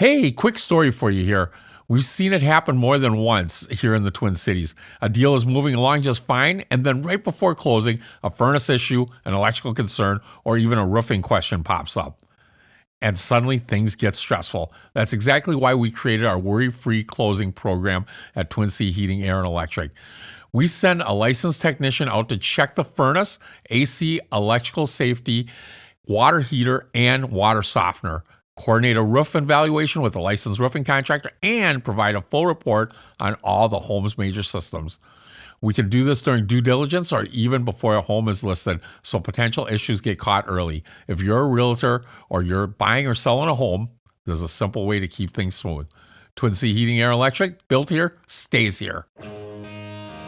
Hey, quick story for you here. We've seen it happen more than once here in the Twin Cities. A deal is moving along just fine, and then right before closing, a furnace issue, an electrical concern, or even a roofing question pops up. And suddenly things get stressful. That's exactly why we created our worry-free closing program at Twin City Heating, Air, and Electric. We send a licensed technician out to check the furnace, AC, electrical safety, water heater, and water softener, coordinate a roof evaluation with a licensed roofing contractor, and provide a full report on all the home's major systems. We can do this during due diligence or even before a home is listed, so potential issues get caught early. If you're a realtor or you're buying or selling a home, there's a simple way to keep things smooth. Twin City Heating, Air, Electric, built here, stays here.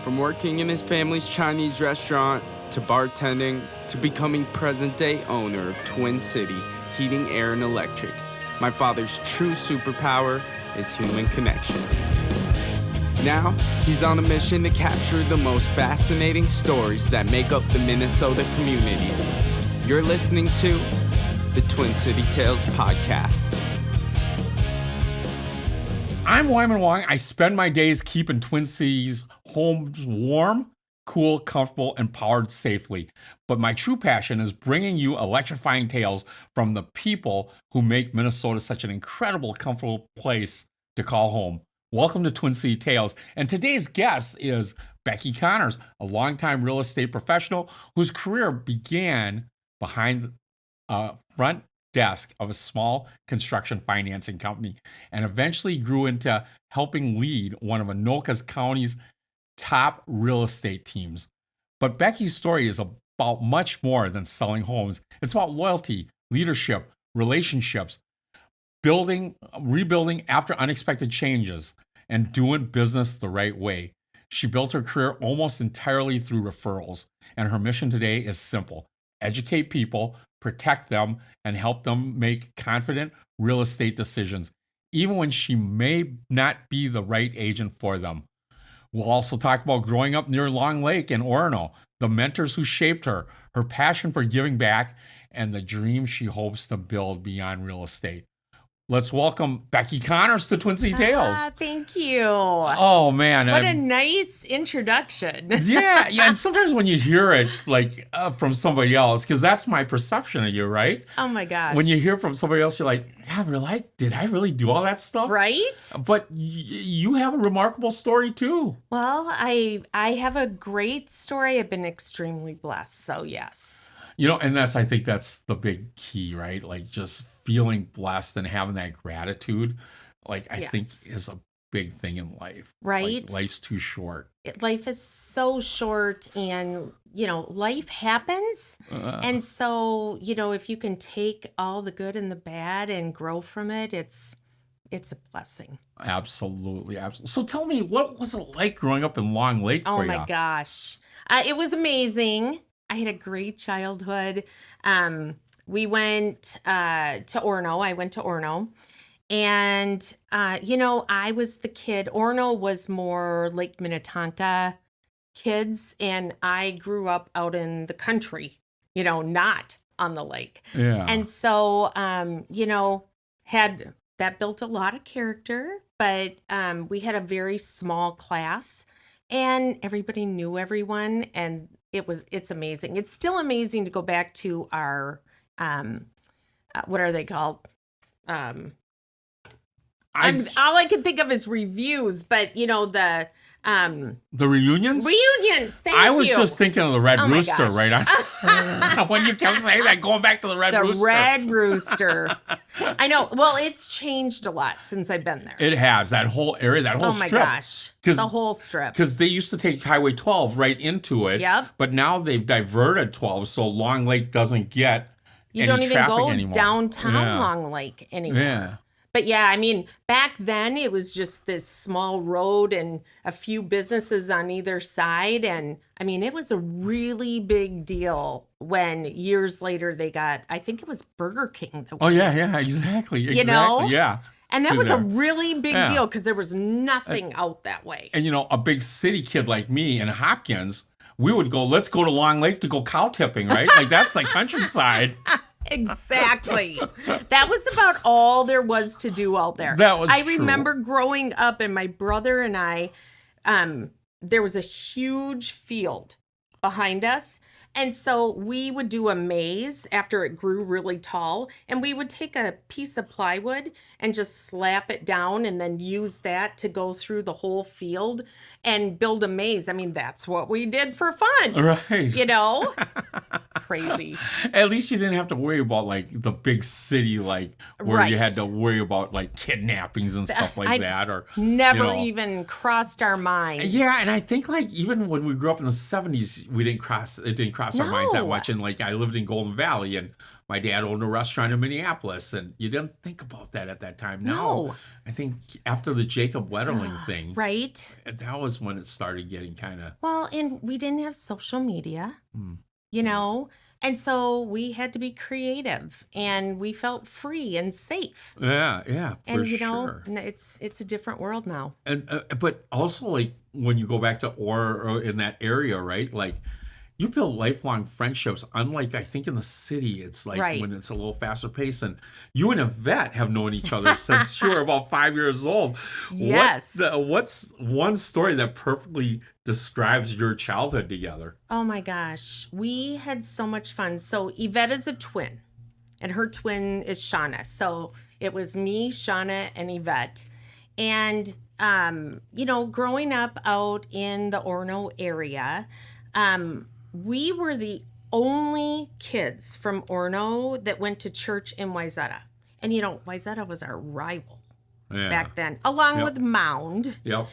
From working in his family's Chinese restaurant, to bartending, to becoming present-day owner of Twin City Heating, Air, and Electric, my father's true superpower is human connection. Now, he's on a mission to capture the most fascinating stories that make up the Minnesota community. You're listening to the Twin City Tales podcast. I'm Wymond Wong. I spend my days keeping Twin Cities homes warm, cool, comfortable, and powered safely. But my true passion is bringing you electrifying tales from the people who make Minnesota such an incredible, comfortable place to call home. Welcome to Twin City Tales. And today's guest is Becky Connors, a longtime real estate professional whose career began behind a front desk of a small construction financing company and eventually grew into helping lead one of Anoka County's top real estate teams. But Becky's story is about much more than selling homes. It's about loyalty, leadership, relationships, rebuilding after unexpected changes, and doing business the right way. She built her career almost entirely through referrals, and her mission today is simple: educate people, protect them, and help them make confident real estate decisions, even when she may not be the right agent for them. We'll also talk about growing up near Long Lake in Orono, the mentors who shaped her, her passion for giving back, and the dream she hopes to build beyond real estate. Let's welcome Becky Connors to Twin City Tales. Thank you. Oh, man. What a nice introduction. Yeah. And sometimes when you hear it, like, from somebody else, because that's my perception of you, right? Oh, my gosh. When you hear from somebody else, you're like, yeah, really? Did I really do all that stuff? Right? But you have a remarkable story, too. Well, I have a great story. I've been extremely blessed, so yes. You know, and I think that's the big key, right? Like just feeling blessed and having that gratitude, like I think is a big thing in life. Right. Like, life's too short. Life is so short and, life happens. And so, if you can take all the good and the bad and grow from it, it's a blessing. Absolutely. Absolutely. So tell me, what was it like growing up in Long Lake for you? Oh my gosh. It was amazing. I had a great childhood. We went to Orono. I went to Orono. And, I was the kid. Orono was more Lake Minnetonka kids. And I grew up out in the country, not on the lake. Yeah. And so, that built a lot of character. But we had a very small class. And everybody knew everyone. And it's amazing. It's still amazing to go back to our, what are they called? All I can think of is reviews, but the reunions? Reunions, thank you. I was just thinking of the Red Rooster, gosh. right on. When you kept saying that, going back to the Red Rooster. The Red Rooster. I know. Well, it's changed a lot since I've been there. It has. That whole area, that whole strip. Oh my gosh. The whole strip. Because they used to take Highway 12 right into it. Yep. But now they've diverted 12, so Long Lake doesn't get You any don't even traffic go anymore. downtown Long Lake anymore. Yeah. But yeah, I mean, back then it was just this small road and a few businesses on either side. And I mean, it was a really big deal when years later they got, I think it was Burger King. Oh, yeah, exactly. Yeah. And that was a really big deal because there was nothing out that way. And, a big city kid like me in Hopkins, we would go, let's go to Long Lake to go cow tipping, right? Like, that's like countryside. Exactly. That was about all there was to do out there. That was I true. remember growing up, and my brother and I, there was a huge field behind us. And so we would do a maze after it grew really tall, and we would take a piece of plywood and just slap it down and then use that to go through the whole field and build a maze. I mean, that's what we did for fun. Right. You know? Crazy. At least you didn't have to worry about like the big city, like where you Right. had to worry about like kidnappings and stuff like that, or Never you know. even crossed our minds. Yeah, and I think like even when we grew up in the 70s, it didn't cross our minds that No. much. And like I lived in Golden Valley, and my dad owned a restaurant in Minneapolis, and you didn't think about that at that time. No. I think after the Jacob Wetterling thing, Right? that was when it started getting kind of Well, and we didn't have social media, you know? And so we had to be creative, and we felt free and safe. yeah, for And you sure. know, it's a different world now. And but also like when you go back to or in that area, right? Like you build lifelong friendships. Unlike I think in the city, it's like Right. when it's a little faster pace. And you and Yvette have known each other since you were about 5 years old. Yes. What's one story that perfectly describes your childhood together? Oh my gosh, we had so much fun. So Yvette is a twin, and her twin is Shauna. So it was me, Shauna, and Yvette. And you know, growing up out in the Orono area, we were the only kids from Orono that went to church in Wayzata. And you know, Wayzata was our rival Yeah. back then, along Yep. with Mound. Yep.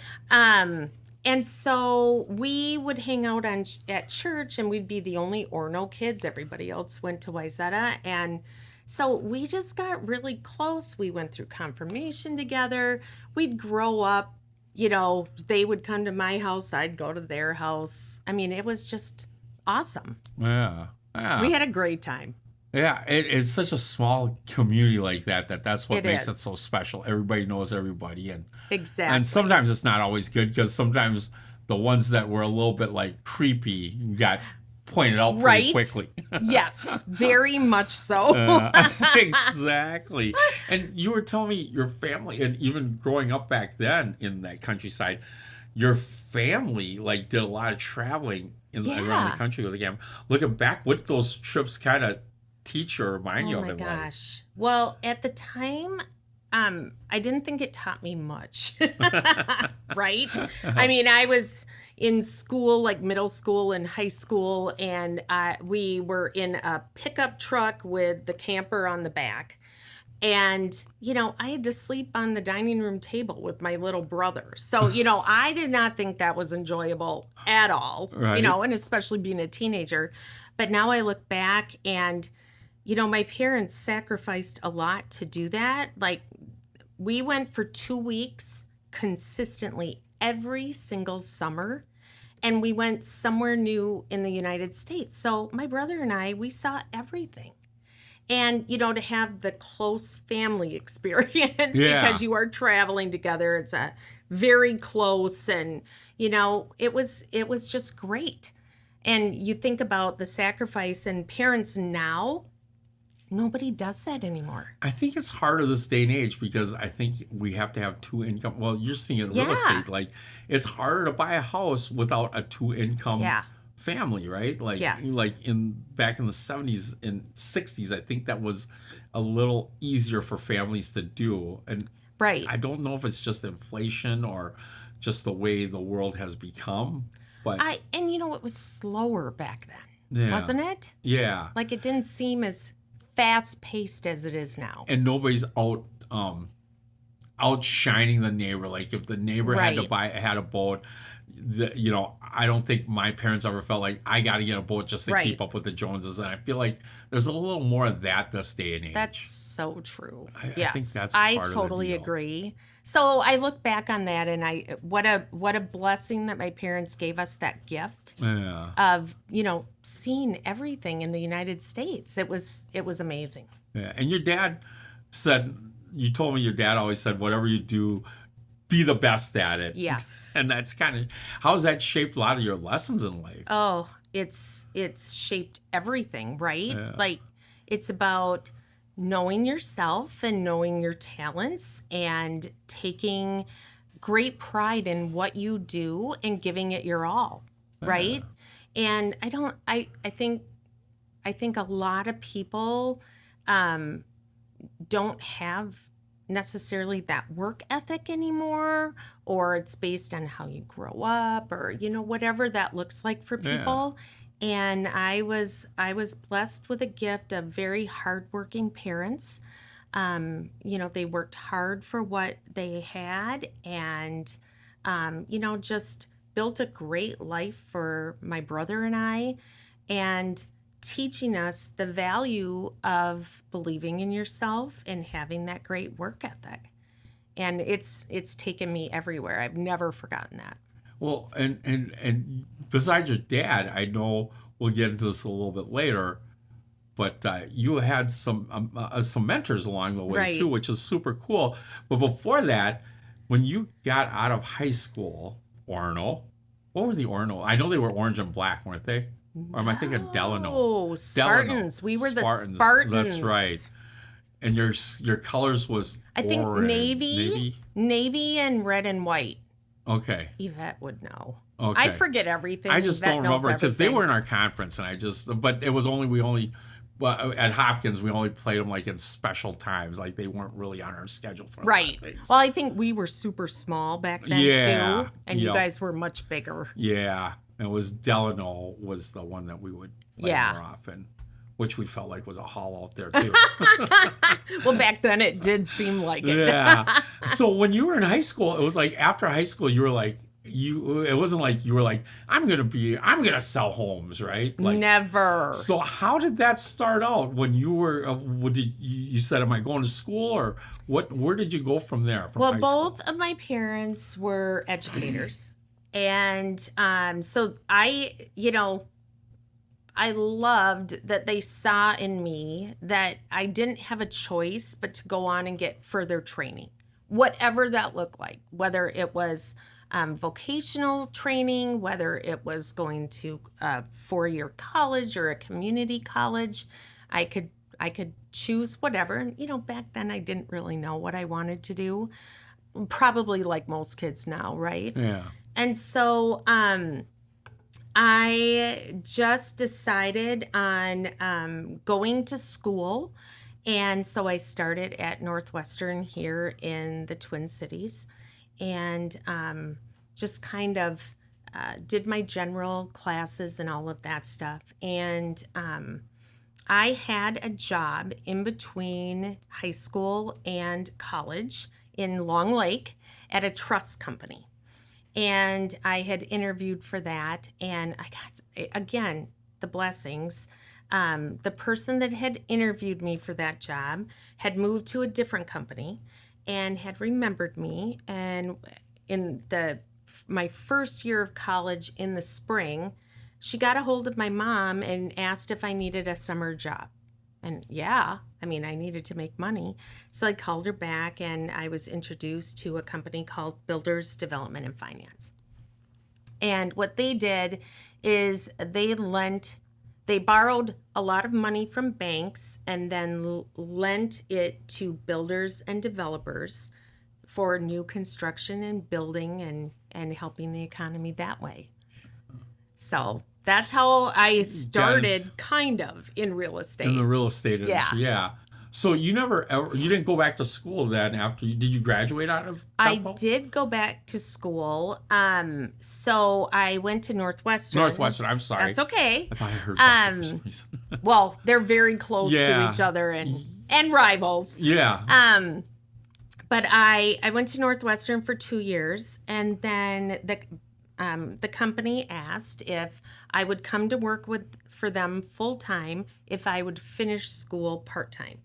And so we would hang out at church, and we'd be the only Orono kids. Everybody else went to Wayzata. And so we just got really close. We went through confirmation together. We'd grow up, you know, they would come to my house, I'd go to their house. I mean, it was just awesome. Yeah. Yeah. We had a great time. Yeah, it's such a small community like that's what It makes it is. so special. Everybody knows everybody, and Exactly. sometimes it's not always good because sometimes the ones that were a little bit like creepy got pointed out pretty Right? quickly. Yes, very much so. Exactly. And you were telling me your family, and even growing up back then in that countryside, your family like did a lot of traveling around Yeah. the country with the camp. Looking back, what did those trips kind of teach or remind you Oh of my in life? gosh. Well, at the time, I didn't think it taught me much. Right? I mean, I was in school, like middle school and high school, and we were in a pickup truck with the camper on the back. And, you know, I had to sleep on the dining room table with my little brother. So, you know, I did not think that was enjoyable at all, Right. you know, and especially being a teenager. But now I look back and, you know, my parents sacrificed a lot to do that. Like, we went for 2 weeks consistently every single summer, and we went somewhere new in the United States. So my brother and I, we saw everything. And, you know, to have the close family experience Yeah. because you are traveling together, it's a very close, and, you know, it was just great. And you think about the sacrifice, and parents now, nobody does that anymore. I think it's harder this day and age because I think we have to have two income. Well, you're seeing it in real Yeah. estate. Like it's harder to buy a house without a two income Yeah. family, right? Like Yes. like back in the 70s and 60s, I think that was a little easier for families to do. And Right. I don't know if it's just inflation or just the way the world has become. But And you know, it was slower back then, yeah. wasn't it? Yeah. Like, it didn't seem as fast paced as it is now. And nobody's outshining the neighbor. Like if the neighbor had a boat, I don't think my parents ever felt like I got to get a boat just to Right. keep up with the Joneses. And I feel like there's a little more of that this day and age. That's so true. I think Yes, that's I part of the totally deal. agree. So I look back on that, and what a blessing that my parents gave us that gift Yeah. of, you know, seeing everything in the United States. It was amazing. Yeah. And your dad you told me your dad always said, whatever you do, be the best at it. Yes. And that's kind of, how's that shaped a lot of your lessons in life? Oh, it's shaped everything, right? Yeah. Like, It's about knowing yourself and knowing your talents and taking great pride in what you do and giving it your all, right? And I think a lot of people don't have necessarily that work ethic anymore, or it's based on how you grow up, or whatever that looks like for people. And I was blessed with a gift of very hardworking parents. They worked hard for what they had, and just built a great life for my brother and I, and teaching us the value of believing in yourself and having that great work ethic. And it's taken me everywhere. I've never forgotten that. Well, and besides your dad, I know we'll get into this a little bit later, but you had some mentors along the way Right. too, which is super cool. But before that, when you got out of high school, Orono, what were the Orono? I know they were orange and black, weren't they? Or am I thinking Delano? Oh, Spartans. Delano. We were the Spartans. That's right. And your colors was I think orange. navy and red and white. Okay. Yvette would know. Okay. I forget everything. I just Yvette don't knows remember because they everything. were in our conference, and but it was well, at Hopkins we only played them like in special times, like they weren't really on our schedule for a lot of Right. things. Well, I think we were super small back then Yeah. too, and you Yep. guys were much bigger. Yeah, it was Delano was the one that we would play Yeah. more often, which we felt like was a hall out there too. Well, back then it did seem like it. Yeah. So when you were in high school, it was like after high school, you were like it wasn't like you were like I'm gonna sell homes, right? Like Never. So how did that start out when you were? What did you said? Am I going to school or what? Where did you go from there? From Well, high both school? of my parents were educators, and so I loved that they saw in me that I didn't have a choice but to go on and get further training, whatever that looked like, whether it was vocational training, whether it was going to a 4-year college or a community college. I could choose whatever. And, back then I didn't really know what I wanted to do, probably like most kids now, right? Yeah. And so I just decided on going to school. And so I started at Northwestern here in the Twin Cities, and just kind of did my general classes and all of that stuff. And I had a job in between high school and college in Long Lake at a trust company. And I had interviewed for that, and I got, again, the blessings. The person that had interviewed me for that job had moved to a different company and had remembered me. And in my first year of college in the spring, she got a hold of my mom and asked if I needed a summer job. And I needed to make money. So I called her back, and I was introduced to a company called Builders Development and Finance. And what they did is they borrowed a lot of money from banks and then lent it to builders and developers for new construction and building and helping the economy that way. So that's how I started kind of in real estate. In the real estate industry, Yeah. yeah. So you didn't go back to school then after did you graduate out of Bethel? I did go back to school. So I went to Northwestern. Northwestern, I'm sorry. That's okay. I thought I heard Bethel for some reason. Well, they're very close to Yeah. each other and rivals. Yeah. But I went to Northwestern for 2 years, and then the company asked if I would come to work for them full time if I would finish school part time.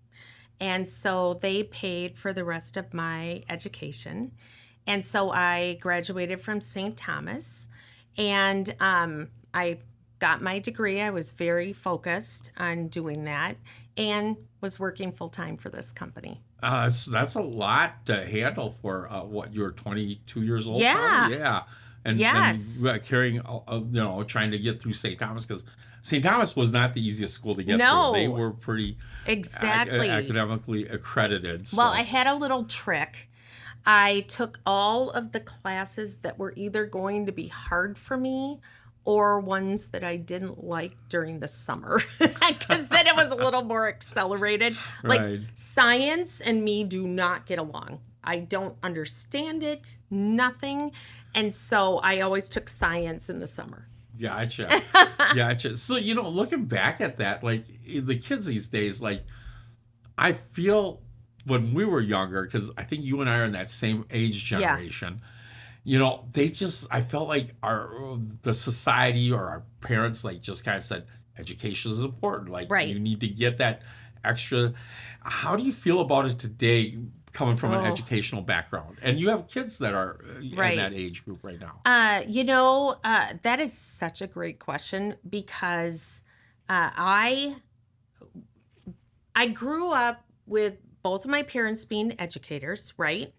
And so they paid for the rest of my education. And so I graduated from St. Thomas, and I got my degree. I was very focused on doing that and was working full time for this company. That's a lot to handle for you were 22 years old? Yeah. Probably? Yeah. And, Yes. and carrying, trying to get through St. Thomas because St. Thomas was not the easiest school to get No. through. They were pretty Exactly. academically accredited. So. Well, I had a little trick. I took all of the classes that were either going to be hard for me or ones that I didn't like during the summer, because then it was a little more accelerated. Right. Like science and me do not get along. I don't understand it, nothing. And so I always took science in the summer. Gotcha. Gotcha. So, looking back at that, like the kids these days, like I feel when we were younger, because I think you and I are in that same age generation, they just, I felt like the society or our parents like just kind of said, education is important. Like Right. you need to get that extra. How do you feel about it today coming from an educational background? And you have kids that are Right. in that age group right now. That is such a great question, because I grew up with both of my parents being educators, right?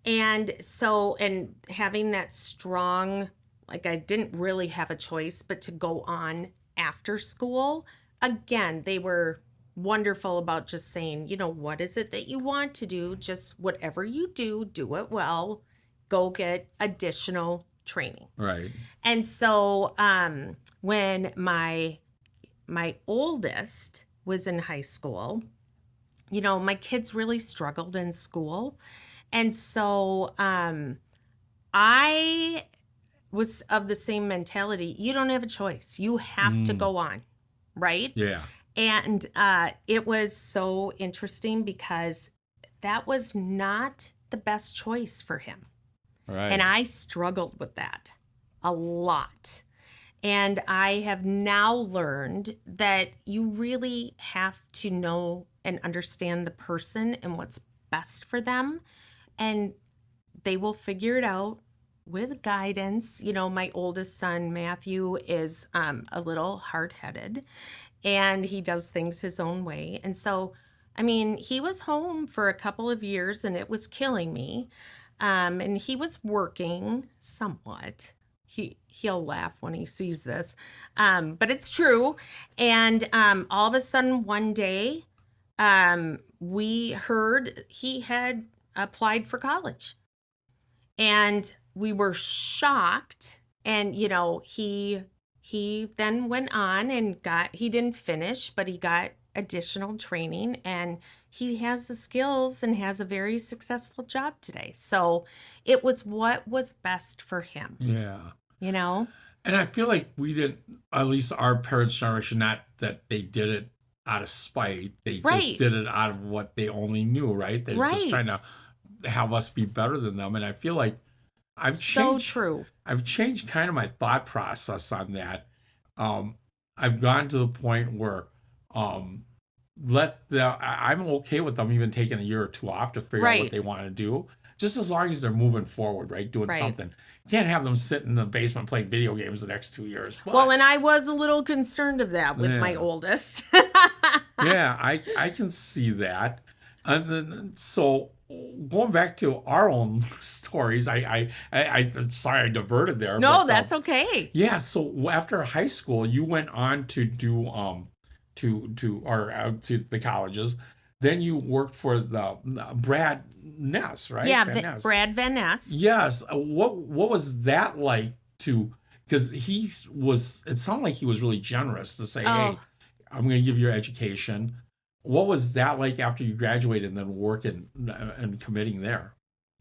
And so, and having that strong, like I didn't really have a choice but to go on after school. Again, they were wonderful about just saying, what is it that you want to do? Just whatever you do it well. Go get additional training. Right. And so when my oldest was in high school, my kids really struggled in school. And so I was of the same mentality. You don't have a choice. You have to go on, right? Yeah. And it was so interesting because that was not the best choice for him. Right. And I struggled with that a lot. And I have now learned that you really have to know and understand the person and what's best for them. And they will figure it out with guidance. My oldest son, Matthew, is a little hard-headed, and he does things his own way. And so, he was home for a couple of years, and it was killing me. And he was working somewhat. He'll laugh when he sees this, but it's true. And all of a sudden, one day, we heard he had applied for college, and we were shocked. And he then went on and he didn't finish, but he got additional training, and he has the skills and has a very successful job today. So it was what was best for him. Yeah. And I feel like we didn't, at least our parents' generation, not that they did it out of spite. They Right. just did it out of what they only knew, right? They're just Right. trying to have us be better than them. And I feel like I've So changed. true. I've changed kind of my thought process on that. I've gotten to the point where I'm okay with them even taking a year or two off to figure out Right. what they want to do, just as long as they're moving forward, right? Doing Right. something. You can't have them sit in the basement playing video games the next 2 years. But, Well, and I was a little concerned of that with my Yeah. oldest. yeah, I can see that. And then, so going back to our own stories, I'm sorry I diverted there. No, but, that's okay. yeah. So after high school, you went on to do to the colleges. Then you worked for the Brad Ness, right? Yeah, Van Ness. Brad Van Ness. Yes. What was that like to? Because it sounded like he was really generous to say, "Hey, Oh. I'm going to give you your education." What was that like after you graduated and then working and committing there?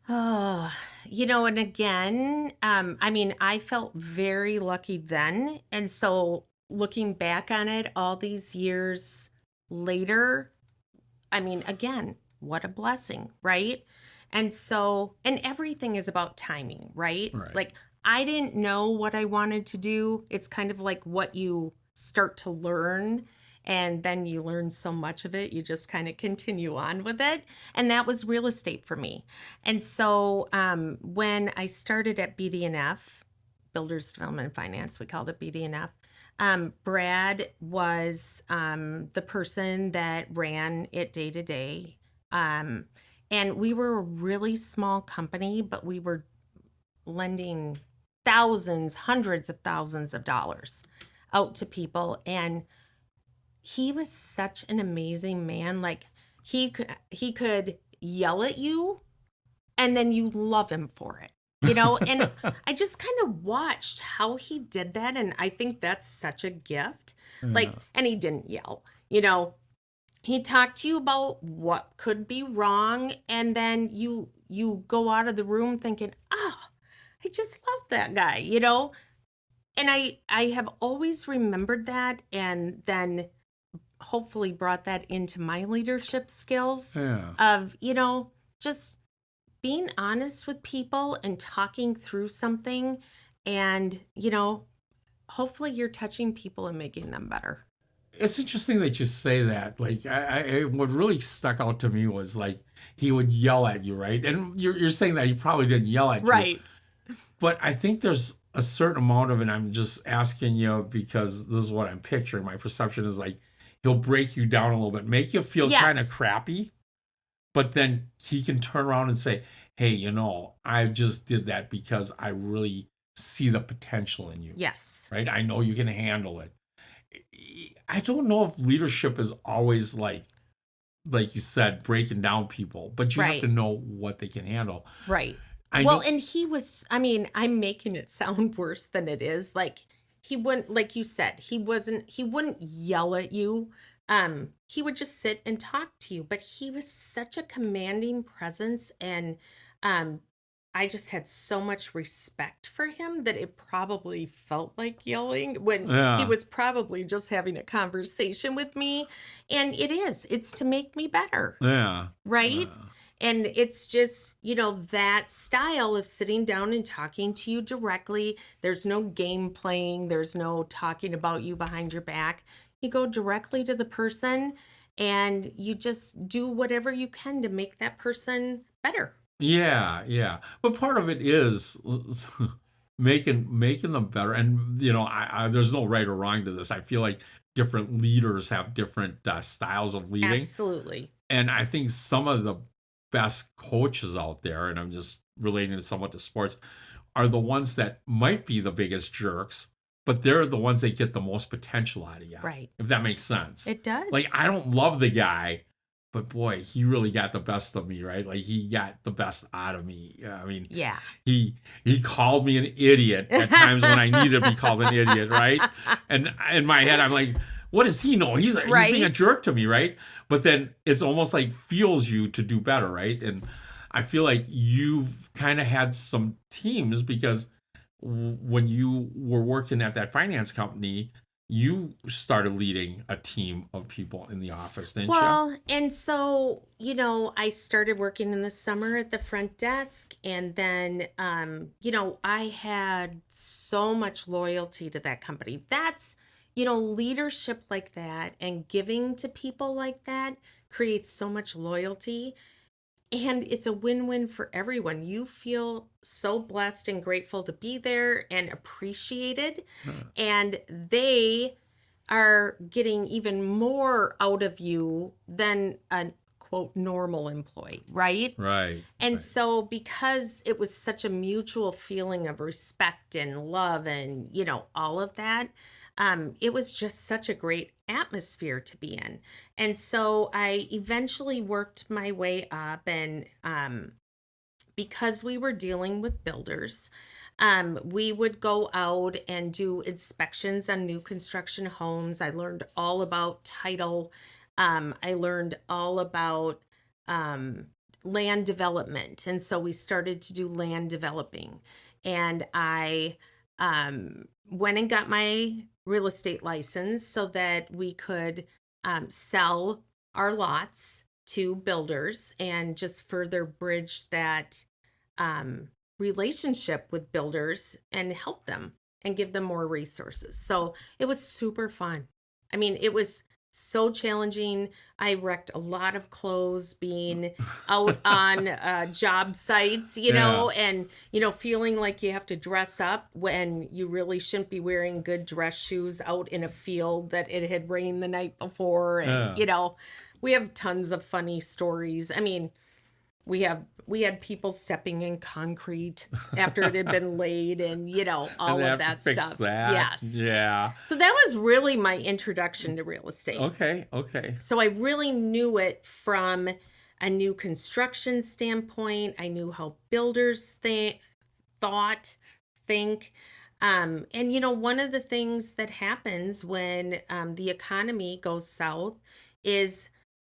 Oh, and again, I felt very lucky then. And so looking back on it all these years later, again, what a blessing, right? And so, and everything is about timing, right? Right. Like, I didn't know what I wanted to do. It's kind of like what you start to learn, and then you learn so much of it, you just kind of continue on with it. And that was real estate for me. And so when I started at BD&F, Builders Development and Finance, we called it BD&F, Brad was the person that ran it day to day. And we were a really small company, but we were lending thousands, hundreds of thousands of dollars. out to people, and he was such an amazing man. Like he could yell at you and then you love him for it. And I just kind of watched how he did that, and I think that's such a gift. Yeah. Like, and he didn't yell. He talked to you about what could be wrong, and then you go out of the room thinking, oh, I just love that guy. And I have always remembered that, and then hopefully brought that into my leadership skills Yeah. of, just being honest with people and talking through something, and, hopefully you're touching people and making them better. It's interesting that you say that. Like, what really stuck out to me was like he would yell at you, right? And you're saying that he probably didn't yell at you, Right. but I think there's a certain amount of it. I'm just asking you because this is what I'm picturing. My perception is like he'll break you down a little bit, make you feel Yes. kind of crappy, but then he can turn around and say, "Hey, I just did that because I really see the potential in you." Yes. Right? I know you can handle it. I don't know if leadership is always like you said, breaking down people, but you have Right. to know what they can handle. Right. I Well, know, and he was, I'm making it sound worse than it is. Like, he wouldn't, like you said, he wouldn't yell at you. He would just sit and talk to you, but he was such a commanding presence, and I just had so much respect for him that it probably felt like yelling when he yeah, was probably just having a conversation with me. And it's to make me better. yeah, Right? And it's just, that style of sitting down and talking to you directly. There's no game playing, there's no talking about you behind your back. You go directly to the person and you just do whatever you can to make that person better. yeah. But part of it is making them better. And there's no right or wrong to this. I feel like different leaders have different styles of leading, Absolutely. and I think some of the best coaches out there, and I'm just relating it somewhat to sports, are the ones that might be the biggest jerks, but they're the ones that get the most potential out of you. Right. If that makes sense. It does. Like, I don't love the guy, but boy, he really got the best of me, right? Like, he got the best out of me. I mean, Yeah. he called me an idiot at times when I needed to be called an idiot, right? And in my head, I'm like, what does he know? He's being a Right. jerk to me, right? But then it's almost like fuels you to do better, right? And I feel like you've kind of had some teams because when you were working at that finance company, you started leading a team of people in the office, didn't you? Well, and so, I started working in the summer at the front desk, and then, I had so much loyalty to that company. That's, leadership like that and giving to people like that creates so much loyalty. And it's a win-win for everyone. You feel so blessed and grateful to be there and appreciated. And they are getting even more out of you than a quote normal employee, right? Right. And right. so because it was such a mutual feeling of respect and love and, all of that, it was just such a great atmosphere to be in. And so I eventually worked my way up, and because we were dealing with builders, we would go out and do inspections on new construction homes. I learned all about title. I learned all about land development. And so we started to do land developing. And I went and got my real estate license so that we could sell our lots to builders and just further bridge that relationship with builders and help them and give them more resources. So it was super fun. I mean, it was so challenging. I wrecked a lot of clothes being out on job sites, and, feeling like you have to dress up when you really shouldn't be wearing good dress shoes out in a field that it had rained the night before. And, we have tons of funny stories. I mean, we had people stepping in concrete after it had been laid, and all And they of have to that fix stuff. that. Yes. Yeah. So that was really my introduction to real estate. Okay. Okay. So I really knew it from a new construction standpoint. I knew how builders think. And one of the things that happens when the economy goes south is,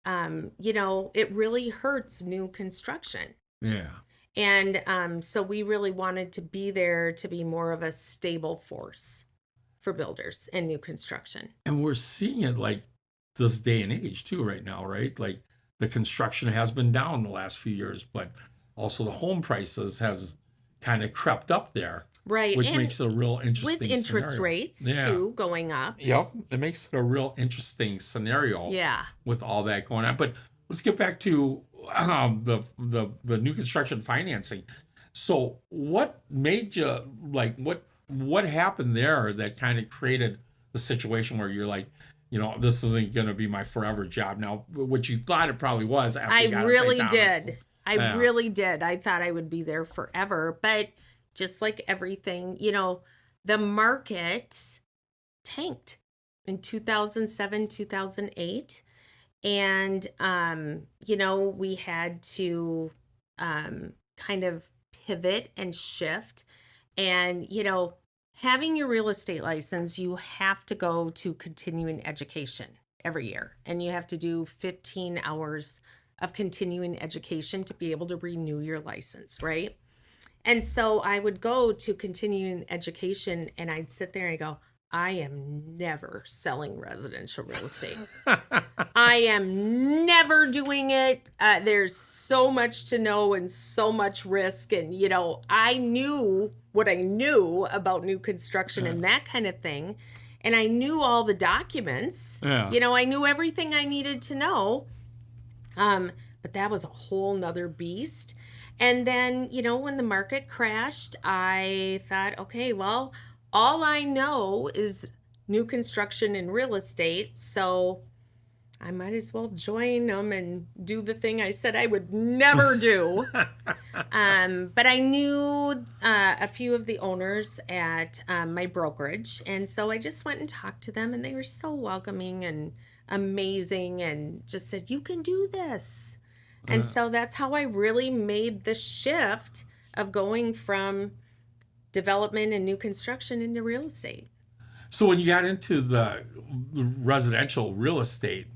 it really hurts new construction. Yeah. And so we really wanted to be there to be more of a stable force for builders and new construction. And we're seeing it like this day and age too, right now, right? Like the construction has been down the last few years, but also the home prices has kind of crept up there. Right. Which and makes it a real interesting with interest scenario. rates Yeah. too going up. Yep. It makes it a real interesting scenario. Yeah. With all that going on. But let's get back to the new construction financing. So what made you like what happened there that kind of created the situation where you're like, this isn't going to be my forever job now, which you thought it probably was after you got to St. really Thomas. did. I Yeah. really did. I thought I would be there forever, but just like everything, the market tanked in 2007, 2008. And, we had to kind of pivot and shift. And, having your real estate license, you have to go to continuing education every year. And you have to do 15 hours of continuing education to be able to renew your license, right? And so I would go to continuing education and I'd sit there and go, I am never selling residential real estate. I am never doing it. There's so much to know and so much risk. And, I knew what I knew about new construction and that kind of thing. And I knew all the documents. Yeah. I knew everything I needed to know. But that was a whole nother beast. And then, when the market crashed, I thought, okay, well, all I know is new construction and real estate, so I might as well join them and do the thing I said I would never do. But I knew a few of the owners at my brokerage, and so I just went and talked to them, and they were so welcoming and amazing and just said, you can do this. And so that's how I really made the shift of going from development and new construction into real estate. So when you got into the residential real estate,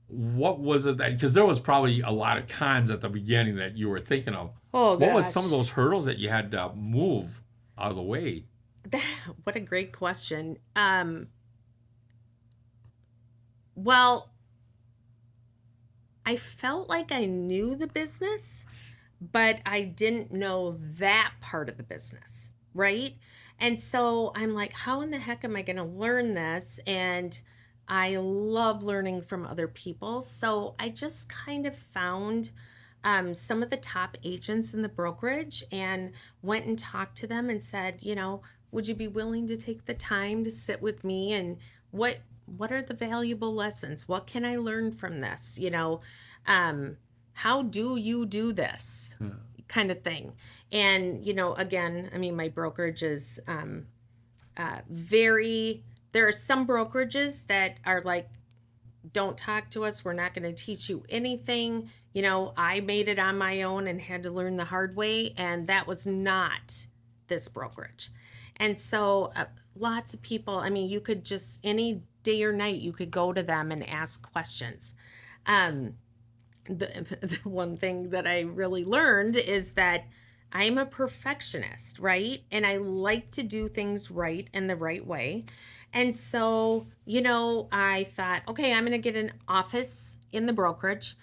what was it that, because there was probably a lot of cons at the beginning that you were thinking of. Oh, What was gosh. some of those hurdles that you had to move out of the way? What a great question. Well, I felt like I knew the business, but I didn't know that part of the business, right? And so I'm like, how in the heck am I going to learn this? And I love learning from other people. So I just kind of found some of the top agents in the brokerage and went and talked to them and said, would you be willing to take the time to sit with me, and what are the valuable lessons? What can I learn from this? How do you do this kind of thing? And, again, I mean, my brokerage is there are some brokerages that are like, don't talk to us. We're not going to teach you anything. I made it on my own and had to learn the hard way. And that was not this brokerage. And so lots of people, I mean, you could just any day or night, you could go to them and ask questions. The one thing that I really learned is that I'm a perfectionist, right? And I like to do things right in the right way. And so, I thought, okay, I'm going to get an office in the brokerage.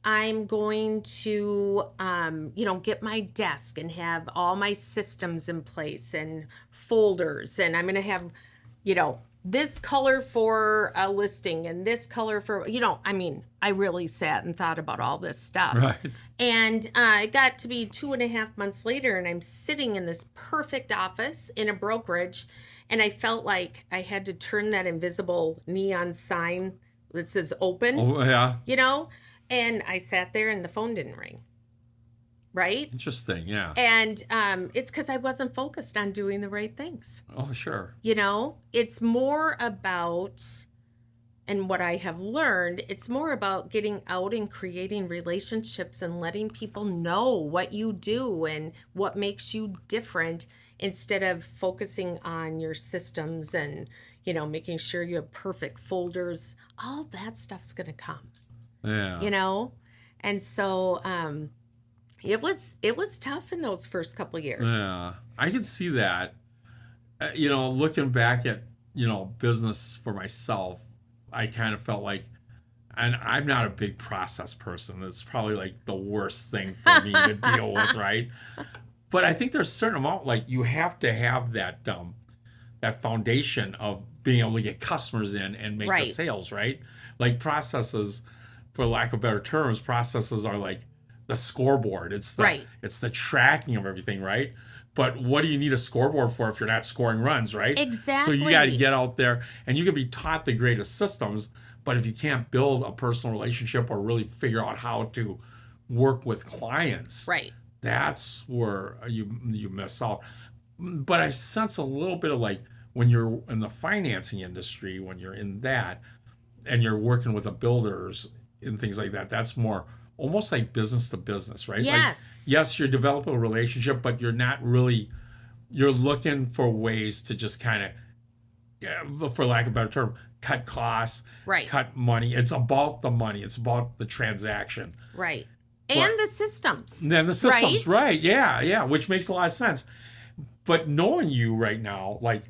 I'm going to, get my desk and have all my systems in place and folders. And I'm going to have, this color for a listing and this color for, I really sat and thought about all this stuff. Right. And it got to be 2.5 months later, and I'm sitting in this perfect office in a brokerage, and I felt like I had to turn that invisible neon sign that says open, Oh, yeah. and I sat there and the phone didn't ring. right? Interesting. Yeah. And it's because I wasn't focused on doing the right things. Oh, sure. It's more about, and what I have learned, it's more about getting out and creating relationships and letting people know what you do and what makes you different, instead of focusing on your systems and, making sure you have perfect folders. All that stuff's going to come, Yeah. And so it was tough in those first couple years. Yeah. I can see that. Looking back at, business for myself, I kind of felt like, and I'm not a big process person. It's probably like the worst thing for me to deal with, right? But I think there's a certain amount, like you have to have that foundation of being able to get customers in and make the Right. sales, right? Like processes, for lack of better terms, processes are like the scoreboard. Right. It's the tracking of everything, right? But what do you need a scoreboard for if you're not scoring runs, right? So you got to Exactly. get out there, and you can be taught the greatest systems, but if you can't build a personal relationship or really figure out how to work with clients, Right. that's where you miss out. But I sense a little bit of like when you're in the financing industry, when you're in that, and you're working with the builders and things like that, that's more almost like business to business, right? Yes. Like, yes, you're developing a relationship, but you're not really, you're looking for ways to just kind of, for lack of a better term, cut costs, Right. cut money. It's about the money, it's about the transaction. Right. But- And the systems. And then the systems, right? Yeah, which makes a lot of sense. But knowing you right now, like,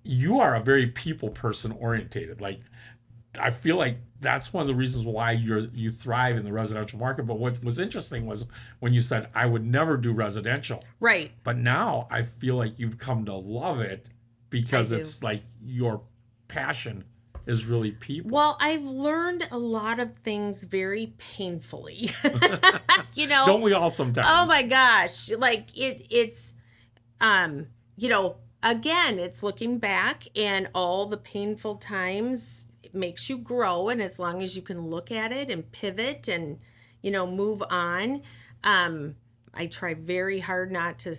you are a very people person orientated. Like, I feel like that's one of the reasons why you thrive in the residential market. But what was interesting was when you said, I would never do residential. Right. But now I feel like you've come to love it because I do. it's like your passion is really people. Well, I've learned a lot of things very painfully. Don't we all sometimes? Oh my gosh. Like it's again, it's looking back, and all the painful times, it makes you grow, and as long as you can look at it and pivot and move on. I try very hard not to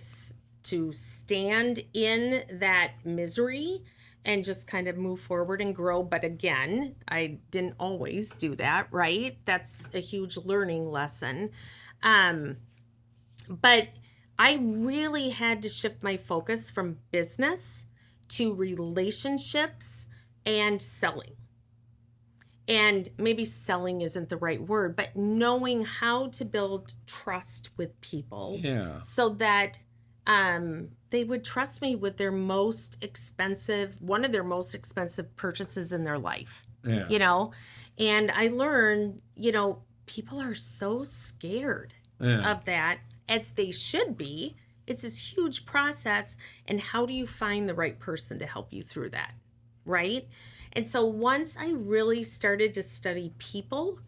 stand in that misery and just kind of move forward and grow. But again, I didn't always do that, right? That's a huge learning lesson. But I really had to shift my focus from business to relationships and selling. And maybe selling isn't the right word, but knowing how to build trust with people, Yeah. so that they would trust me with one of their most expensive purchases in their life. Yeah. And I learned, people are so scared Yeah. of that, as they should be. It's this huge process. And how do you find the right person to help you through that? Right. And so once I really started to study people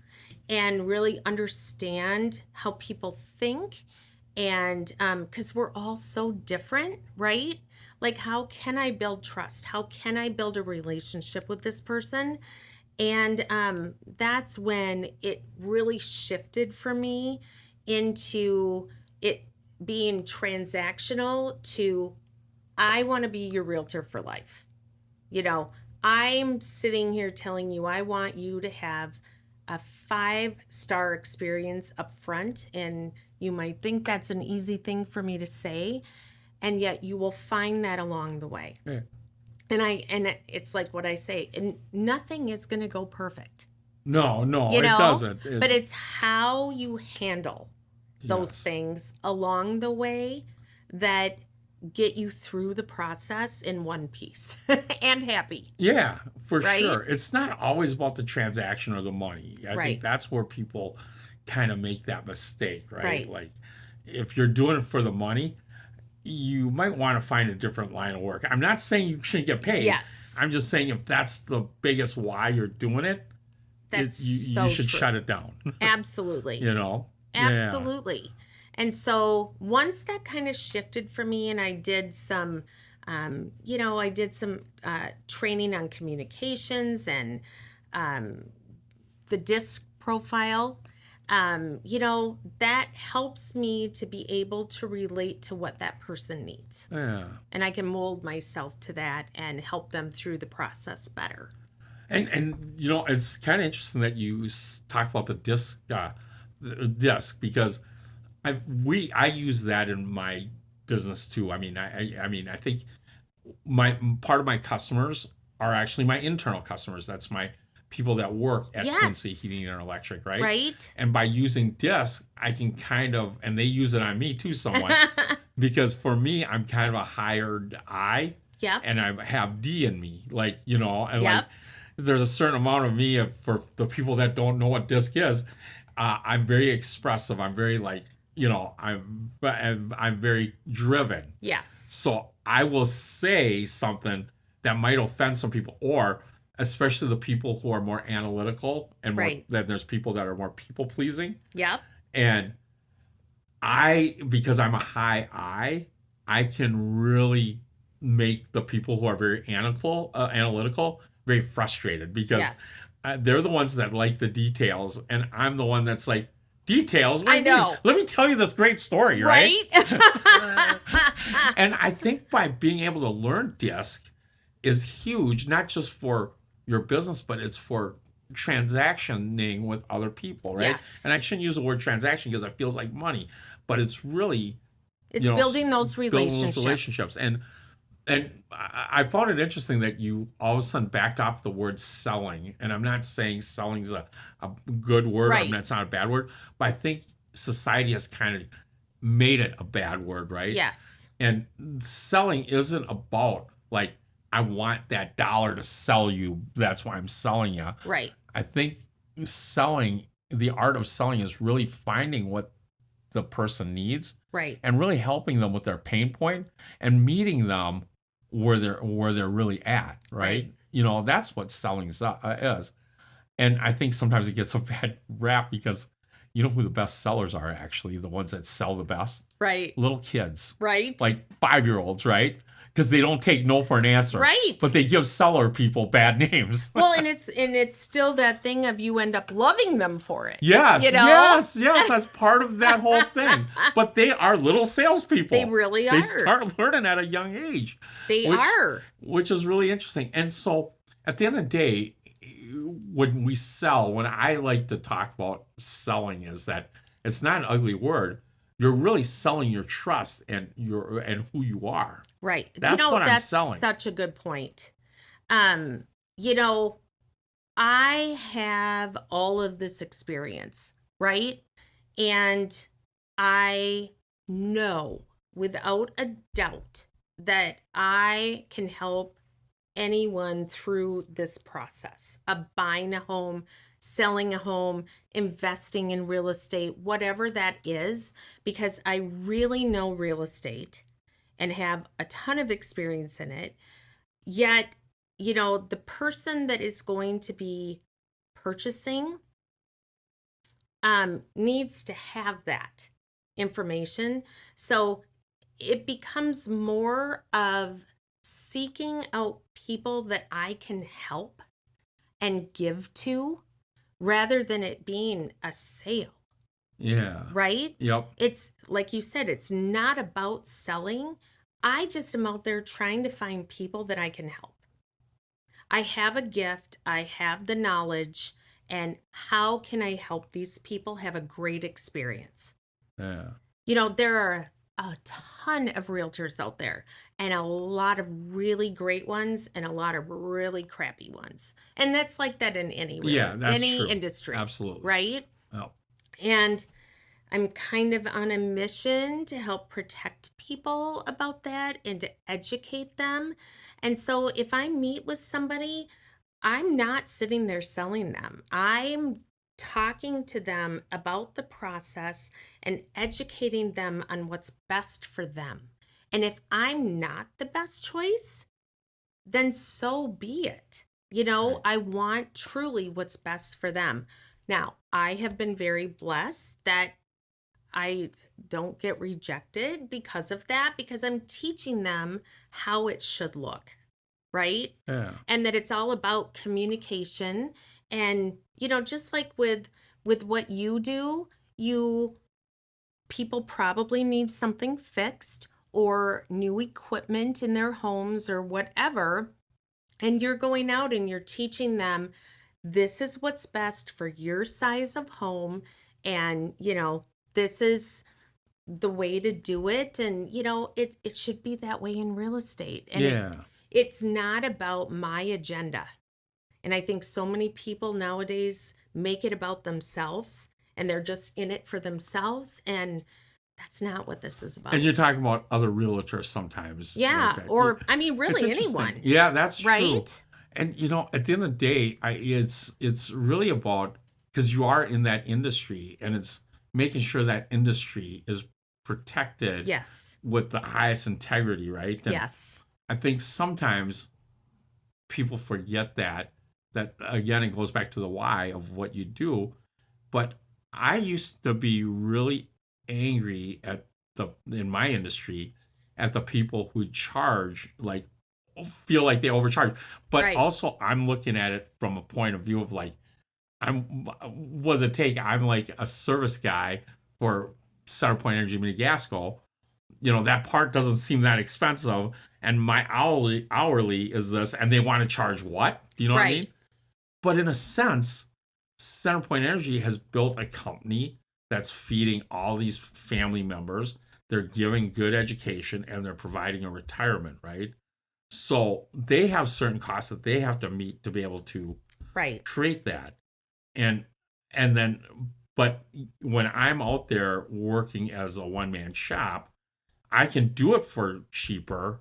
and really understand how people think, and because we're all so different, right? Like, how can I build trust? How can I build a relationship with this person? And that's when it really shifted for me into it being transactional to, I want to be your realtor for life. I'm sitting here telling you, I want you to have a 5-star experience up front. And you might think that's an easy thing for me to say, and yet you will find that along the way. Yeah. And it's like what I say, and nothing is going to go perfect. No, it doesn't. But it's how you handle those Yes. things along the way that get you through the process in one piece and happy. Yeah, for Right? sure. It's not always about the transaction or the money. I Right. think that's where people kind of make that mistake, right? Right. Like, if you're doing it for the money, you might want to find a different line of work. I'm not saying you shouldn't get paid. Yes. I'm just saying if that's the biggest why you're doing it, That's you so should true. shut it down. Absolutely. Yeah. Absolutely. And so once that kind of shifted for me, and I did some, training on communications and the DISC profile, that helps me to be able to relate to what that person needs. Yeah. And I can mold myself to that and help them through the process better. And it's kind of interesting that you talk about the disc, because I use that in my business too. I mean, I think my part of my customers are actually my internal customers. That's my people that work at Twin Yes. City Heating and Electric, right? Right? And by using disc, I can and they use it on me too somewhat, because for me, I'm kind of a hired I, Yep. and I have D in me, and like Yep. there's a certain amount of me for the people that don't know what disc is. I'm very expressive. I'm very I'm very driven. Yes. So I will say something that might offend some people, or especially the people who are more analytical, and more, Right. then there's people that are more people pleasing. Yep. And because I'm a high I can really make the people who are very analytical very frustrated, because Yes. they're the ones that like the details, and I'm the one that's like, details? What I do you mean? know. Let me tell you this great story, right? Right? And I think by being able to learn disc is huge, not just for your business, but it's for transactioning with other people, right? Yes. And I shouldn't use the word transaction because it feels like money, but it's really It's building those relationships. And I found it interesting that you all of a sudden backed off the word selling. And I'm not saying selling's a good word. Right. I mean, it's not a bad word. But I think society has kind of made it a bad word, right? Yes. And selling isn't about, like, I want that dollar to sell you, that's why I'm selling you. Right. I think the art of selling is really finding what the person needs, Right. and really helping them with their pain point and meeting them where they're really at, right? Right. That's what selling is. And I think sometimes it gets a bad rap, because you know who the best sellers are, actually, the ones that sell the best? Right. Little kids. Right. Like 5-year-olds, right? Because they don't take no for an answer. Right. But they give seller people bad names. Well, and it's still that thing of you end up loving them for it. Yes, Yes. that's part of that whole thing. But they are little salespeople. They really are. They start learning at a young age. They are. Which is really interesting. And so at the end of the day, when I like to talk about selling, is that it's not an ugly word. You're really selling your trust and who you are. Right. That's what I'm selling. That's such a good point. I have all of this experience, right? And I know without a doubt that I can help anyone through this process of buying a home, selling a home, investing in real estate, whatever that is, because I really know real estate and have a ton of experience in it. Yet, the person that is going to be purchasing needs to have that information. So it becomes more of seeking out people that I can help and give to, rather than it being a sale. Yeah. Right? Yep. It's like you said, it's not about selling. I just am out there trying to find people that I can help. I have a gift, I have the knowledge, and how can I help these people have a great experience? Yeah. There are a ton of realtors out there, and a lot of really great ones and a lot of really crappy ones. And that's like that in any true. industry. Absolutely. Right? Oh. And I'm kind of on a mission to help protect people about that and to educate them. And so if I meet with somebody, I'm not sitting there selling them. I'm talking to them about the process and educating them on what's best for them. And if I'm not the best choice, then so be it. Right. I want truly what's best for them. Now, I have been very blessed that I don't get rejected because of that, because I'm teaching them how it should look, right? Yeah. And that it's all about communication. And, just like with with what you do, people probably need something fixed or new equipment in their homes or whatever. And you're going out and you're teaching them this is what's best for your size of home. And, this is the way to do it. And, it should be that way in real estate. And Yeah. it's not about my agenda. And I think so many people nowadays make it about themselves and they're just in it for themselves. And that's not what this is about. And you're talking about other realtors sometimes. Yeah. like that. Or, It's really interesting. anyone. Yeah, that's true. Right? And at the end of the day, it's really about, because you are in that industry, and it's making sure that industry is protected Yes. with the highest integrity, right? And Yes. I think sometimes people forget that again, it goes back to the why of what you do. But I used to be really angry in my industry at the people who charge, like, feel like they overcharge. But Right. also I'm looking at it from a point of view of like, I'm like a service guy for Centerpoint Energy Madagascar. That part doesn't seem that expensive, and my hourly is this, and they want to charge what? Do you know what I Right. mean? But in a sense, Centerpoint Energy has built a company that's feeding all these family members. They're giving good education, and they're providing a retirement, right? So they have certain costs that they have to meet to be able to Right. create that. And then, but when I'm out there working as a one-man shop, I can do it for cheaper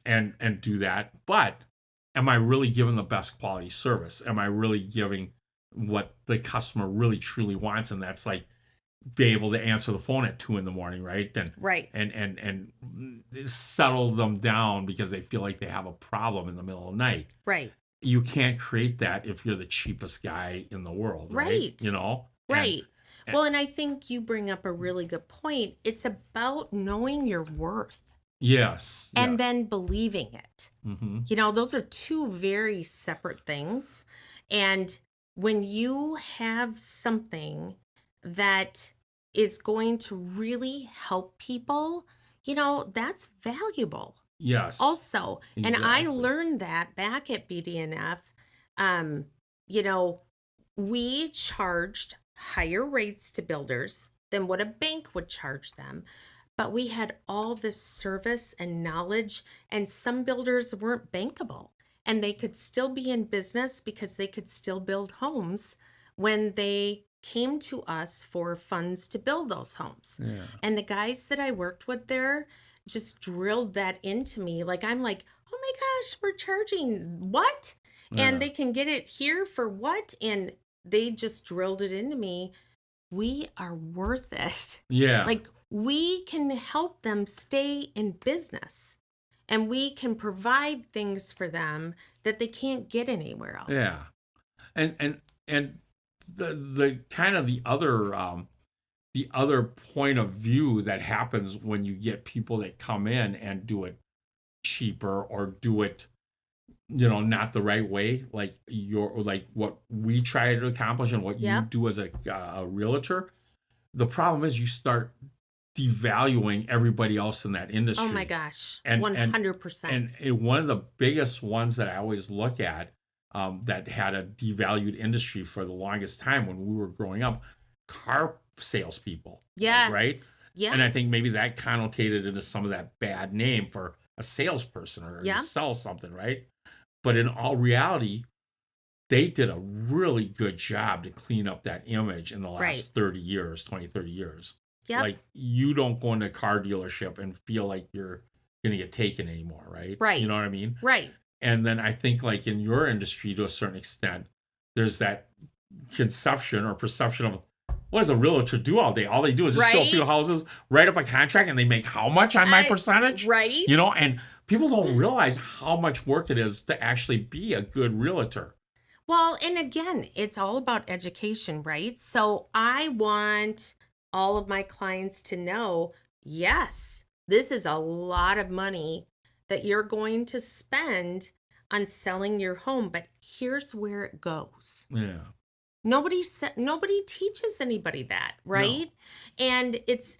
and do that. But am I really giving the best quality service? Am I really giving what the customer really truly wants? And that's like be able to answer the phone at 2 a.m, right? Right. And settle them down because they feel like they have a problem in the middle of the night. Right. You can't create that if you're the cheapest guy in the world, right? Right. Right. Well, and I think you bring up a really good point. It's about knowing your worth Yes. and yes. then believing it. Mm-hmm. Those are two very separate things. And when you have something that is going to really help people, that's valuable. Yes. Also, and I Exactly. learned that back at BDNF, we charged higher rates to builders than what a bank would charge them. But we had all this service and knowledge, and some builders weren't bankable, and they could still be in business because they could still build homes when they came to us for funds to build those homes. Yeah. And the guys that I worked with there just drilled that into me. Like, I'm like, oh my gosh, we're charging what? Yeah. And they can get it here for what? And they just drilled it into me. We are worth it. Yeah. Like, we can help them stay in business, and we can provide things for them that they can't get anywhere else. Yeah. And the kind of the other point of view that happens when you get people that come in and do it cheaper or do it not the right way, like what we try to accomplish and what Yeah. you do as a realtor. The problem is you start devaluing everybody else in that industry. Oh my gosh, And- 100%. And one of the biggest ones that I always look at, that had a devalued industry for the longest time when we were growing up, car salespeople. Yes. Right? Yes. And I think maybe that connotated into some of that bad name for a salesperson or Yeah. to sell something, right? But in all reality, they did a really good job to clean up that image in the last Right. 30 years, 20, 30 years. Yep. Like, you don't go into a car dealership and feel like you're going to get taken anymore, right? Right. You know what I mean? Right. And then I think, like, in your industry, to a certain extent, there's that conception or perception of, what does a realtor do all day? All they do is just show a Right. few houses, write up a contract, and they make how much on my percentage? Right. And people don't realize how much work it is to actually be a good realtor. Well, and again, it's all about education, right? So I want all of my clients to know, yes, this is a lot of money that you're going to spend on selling your home, but here's where it goes. Yeah. Nobody teaches anybody that, right? And it's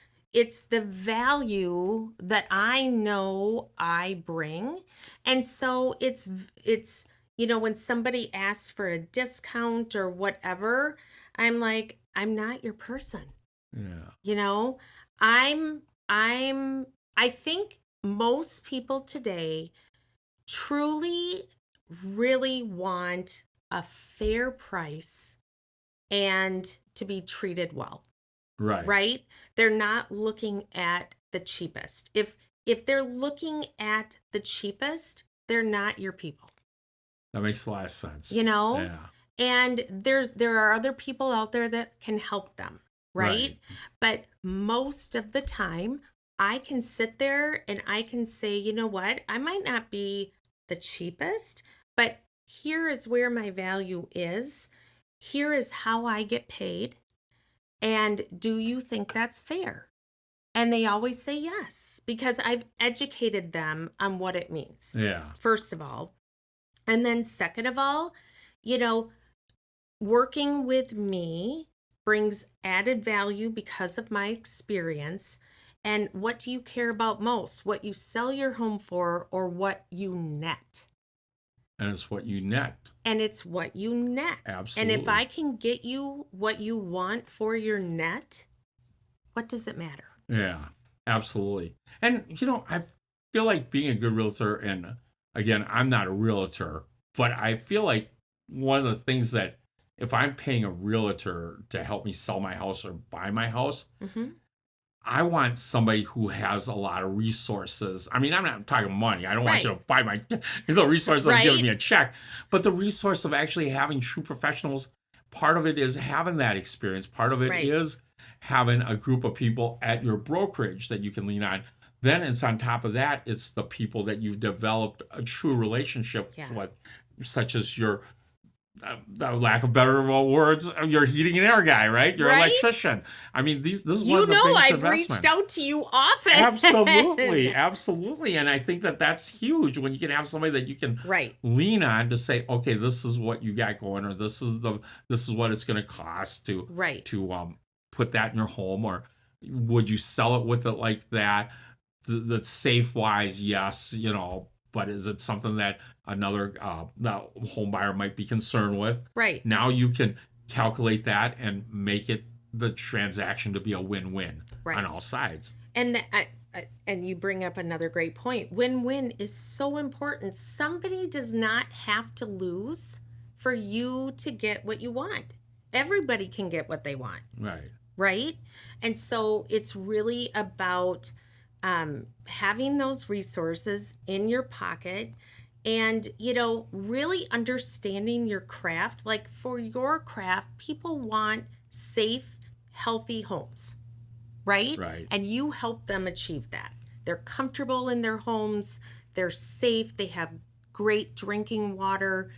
the value that I know I bring. And so it's when somebody asks for a discount or whatever, I'm like, I'm not your person. Yeah. You know, I'm I'm I think most people today truly really want a fair price and to be treated well, Right. right? They're not looking at the cheapest. If they're looking at the cheapest, they're not your people, That makes a lot of sense. you know? Yeah. And there are other people out there that can help them, right? But most of the time, I can sit there and I can say, you know what? I might not be the cheapest, but here is where my value is. Here is how I get paid. And do you think that's fair? And they always say yes, because I've educated them on what it means, Yeah. first of all. And then, second of all, you know, working with me brings added value because of my experience. And what do you care about most? What you sell your home for or what you net? And it's what you net. And it's what you net. Absolutely. And if I can get you what you want for your net, what does it matter? Yeah, absolutely. And, I feel like being a good realtor, and again, I'm not a realtor, but I feel like one of the things that if I'm paying a realtor to help me sell my house or buy my house, Mm-hmm. I want somebody who has a lot of resources. I mean, I'm not talking money. I don't want you to buy my the resource of giving me a check, but the resource of actually having true professionals. Part of it is having that experience. Part of it is having a group of people at your brokerage that you can lean on. Then it's on top of that, it's the people that you've developed a true relationship with, such as your lack of better words, your heating and air guy, right? Your electrician. I mean, this is one of the biggest I've investments. reached out to you often. Absolutely. And I think that that's huge when you can have somebody that you can lean on to say, okay, this is what you got going, or this is what it's going to cost to put that in your home, or would you sell it with it like that? That's safe wise, yes, but is it something that another home buyer might be concerned with? Right. Now you can calculate that and make it the transaction to be a win-win on all sides. And and you bring up another great point. Win-win is so important. Somebody does not have to lose for you to get what you want. Everybody can get what they want. Right? And so it's really about having those resources in your pocket and, really understanding your craft. Like for your craft, people want safe, healthy homes, right? And you help them achieve that. They're comfortable in their homes. They're safe. They have great drinking water,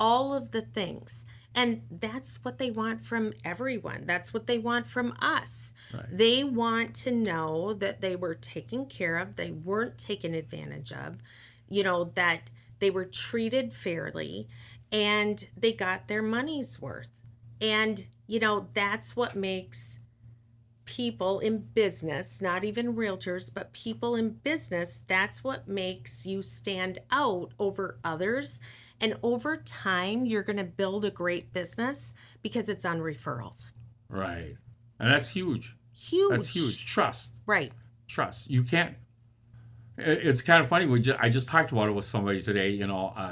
all of the things. And that's what they want from everyone. That's what they want from us. They want to know that they were taken care of. They weren't taken advantage of, that they were treated fairly and they got their money's worth. And, that's what makes people in business, not even realtors, but people in business, that's what makes you stand out over others. And over time, you're going to build a great business because it's on referrals. And that's huge. That's huge. Trust. Trust. You can't. It's kind of funny. I just talked about it with somebody today.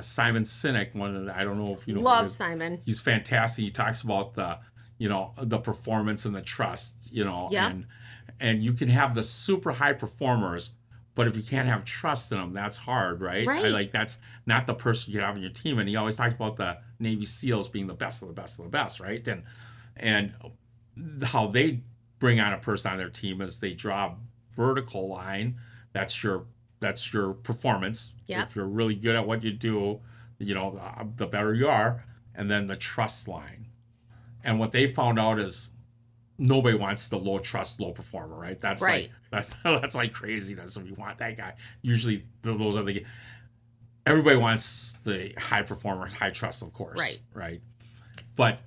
Simon Sinek. I don't know if you know. Love Simon. He's fantastic. He talks about the performance and the trust. And you can have the super high performers. But if you can't have trust in them, that's hard, right? That's not the person you have on your team. And he always talked about the Navy SEALs being the best of the best of the best, right? And how they bring on a person on their team is they draw a vertical line. That's your performance. If you're really good at what you do, the better you are. And then the trust line. And what they found out is nobody wants the low trust, low performer, right? That's like craziness. If you want that guy, usually those are everybody wants the high performers, high trust, of course, right? But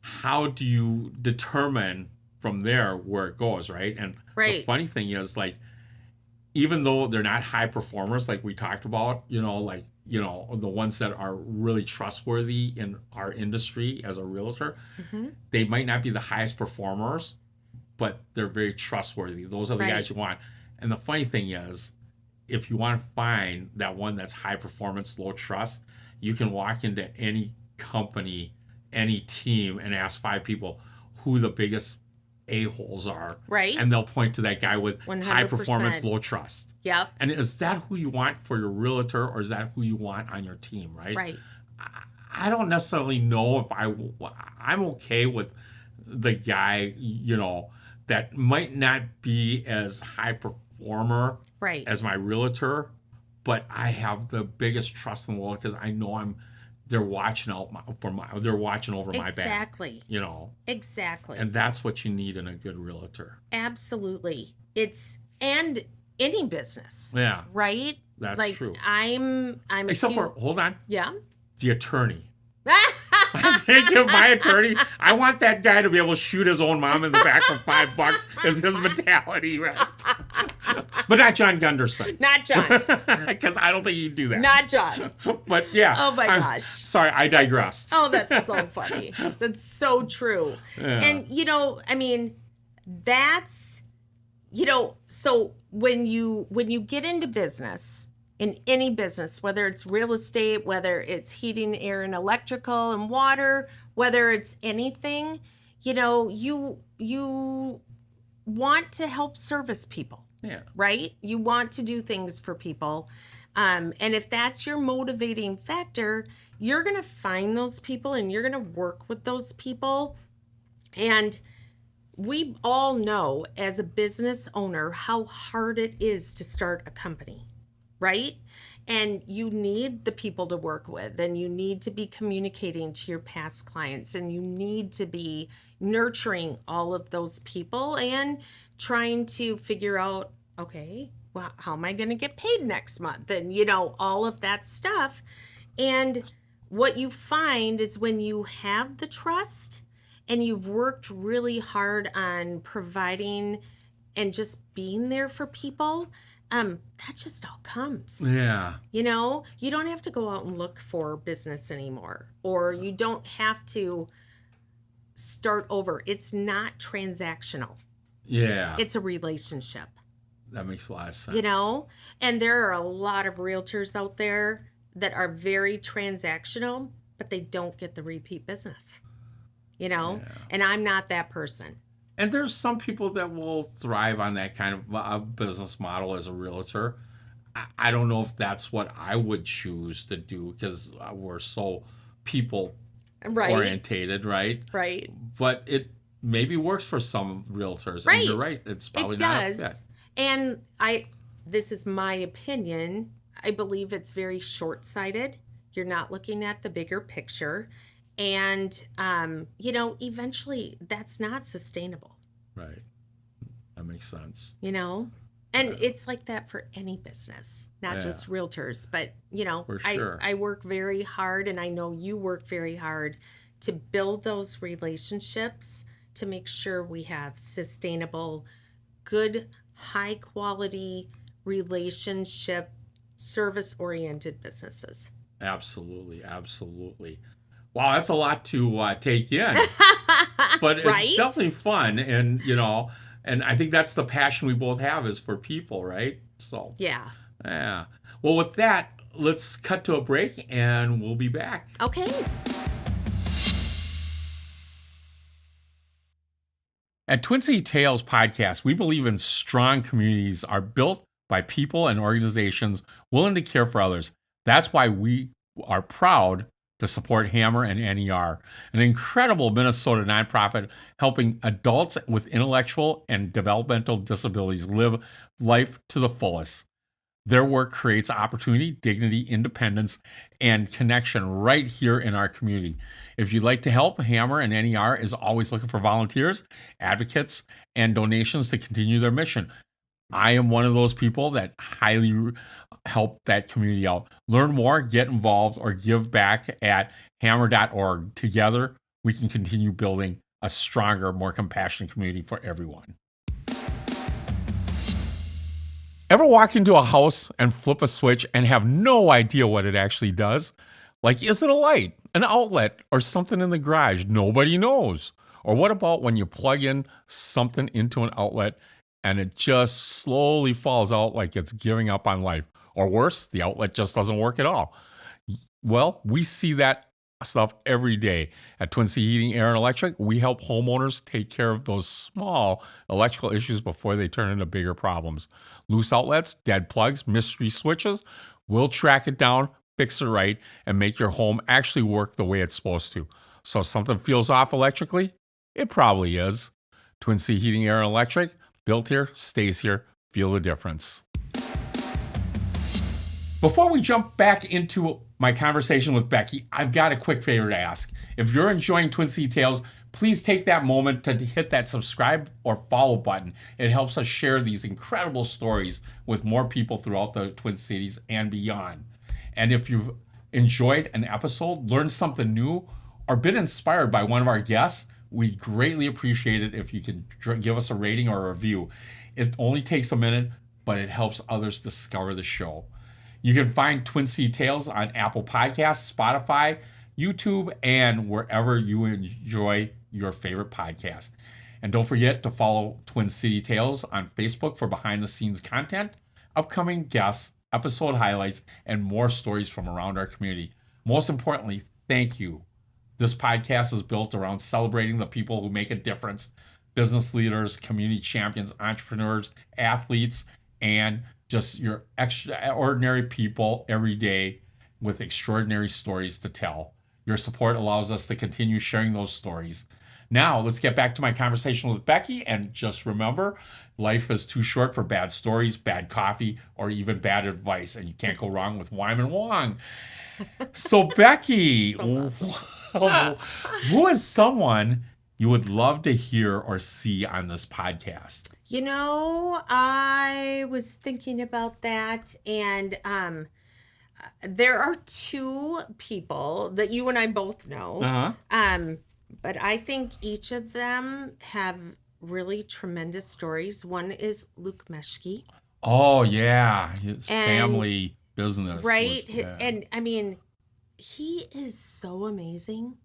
how do you determine from there where it goes, right? And the Right. funny thing is, like, even though they're not high performers, like we talked about, like, the ones that are really trustworthy in our industry as a realtor, they might not be the highest performers, but they're very trustworthy. Those are the Right. guys you want. And the funny thing is, if you want to find that one that's high performance, low trust, you can walk into any company, any team, and ask 5 people who the biggest a-holes are. Right. And they'll point to that guy with high 100%. performance, low trust. Yep. And is that who you want for your realtor, or is that who you want on your team, right? Right. I don't necessarily know if I'm okay with the guy, that might not be as high performer Right. as my realtor, but I have the biggest trust in the world because I know they're watching they're watching over my back. Exactly. Exactly. And that's what you need in a good realtor. Absolutely. And any business. Yeah. Right? That's like, true. I'm Except for, hold on, Yeah. the attorney. I think of my attorney, I want that guy to be able to shoot his own mom in the back for $5 is his mentality, right? But not John Gunderson. Not John. Because I don't think he'd do that. Not John. But yeah. Oh my gosh. Sorry, I digressed. Oh, that's so funny. That's so true. Yeah. And that's so when you get into business, in any business, whether it's real estate, whether it's heating, air, and electrical and water, whether it's anything, you want to help service people. Yeah. Right? You want to do things for people. And if that's your motivating factor, you're going to find those people and you're going to work with those people. And we all know as a business owner how hard it is to start a company, right? And you need the people to work with, and you need to be communicating to your past clients, and you need to be nurturing all of those people and trying to figure out, okay, well, how am I going to get paid next month? And, all of that stuff. And what you find is when you have the trust and you've worked really hard on providing and just being there for people, that just all comes. Yeah. You don't have to go out and look for business anymore, or you don't have to start over. It's not transactional. Yeah. It's a relationship. That makes a lot of sense. And there are a lot of realtors out there that are very transactional, but they don't get the repeat business. And I'm not that person. And there's some people that will thrive on that kind of business model as a realtor. I don't know if that's what I would choose to do because we're so people orientated, right? Right. But it maybe works for some realtors. Right. And you're right. It's probably it not does. a fit. And this is my opinion. I believe it's very short-sighted. You're not looking at the bigger picture. And, eventually that's not sustainable. Right. That makes sense. And it's like that for any business, not just realtors. But, For sure. I work very hard, and I know you work very hard to build those relationships to make sure we have sustainable, good, high-quality relationship, service-oriented businesses. Absolutely. Absolutely. Wow, that's a lot to take in. But it's Right? definitely fun. And, and I think that's the passion we both have is for people, right? So, Yeah. yeah. Well, with that, let's cut to a break and we'll be back. Okay. At Twin City Tales Podcast, we believe in strong communities are built by people and organizations willing to care for others. That's why we are proud to support Hammer and NER, an incredible Minnesota nonprofit helping adults with intellectual and developmental disabilities live life to the fullest. Their work creates opportunity, dignity, independence, and connection right here in our community. If you'd like to help, Hammer and NER is always looking for volunteers, advocates, and donations to continue their mission. I am one of those people that highly help that community out. Learn more, get involved, or give back at hammer.org. Together, we can continue building a stronger, more compassionate community for everyone. Ever walk into a house and flip a switch and have no idea what it actually does? Like, is it a light, an outlet, or something in the garage? Nobody knows. Or what about when you plug in something into an outlet and it just slowly falls out like it's giving up on life? Or worse, the outlet just doesn't work at all. Well, we see that stuff every day. At Twin City Heating, Air, and Electric, we help homeowners take care of those small electrical issues before they turn into bigger problems. Loose outlets, dead plugs, mystery switches, we'll track it down, fix it right, and make your home actually work the way it's supposed to. So if something feels off electrically, it probably is. Twin City Heating, Air, and Electric, built here, stays here. Feel the difference. Before we jump back into my conversation with Becky, I've got a quick favor to ask. If you're enjoying Twin City Tales, please take that moment to hit that subscribe or follow button. It helps us share these incredible stories with more people throughout the Twin Cities and beyond. And if you've enjoyed an episode, learned something new, or been inspired by one of our guests, we'd greatly appreciate it if you can give us a rating or a review. It only takes a minute, but it helps others discover the show. You can find Twin City Tales on Apple Podcasts, Spotify, YouTube, and wherever you enjoy your favorite podcast. And don't forget to follow Twin City Tales on Facebook for behind-the-scenes content, upcoming guests, episode highlights, and more stories from around our community. Most importantly, thank you. This podcast is built around celebrating the people who make a difference, business leaders, community champions, entrepreneurs, athletes, and just your extraordinary people every day with extraordinary stories to tell. Your support allows us to continue sharing those stories. Now, let's get back to my conversation with Becky. And just remember, life is too short for bad stories, bad coffee, or even bad advice. And you can't go wrong with Wymond Wong. So, Becky, who is someone you would love to hear or see on this podcast? You know, I was thinking about that, and there are two people that you and I both know. Uh-huh. But I think each of them have really tremendous stories. One is Luke Meschke. Oh, yeah. His family business. Right? And I mean, he is so amazing.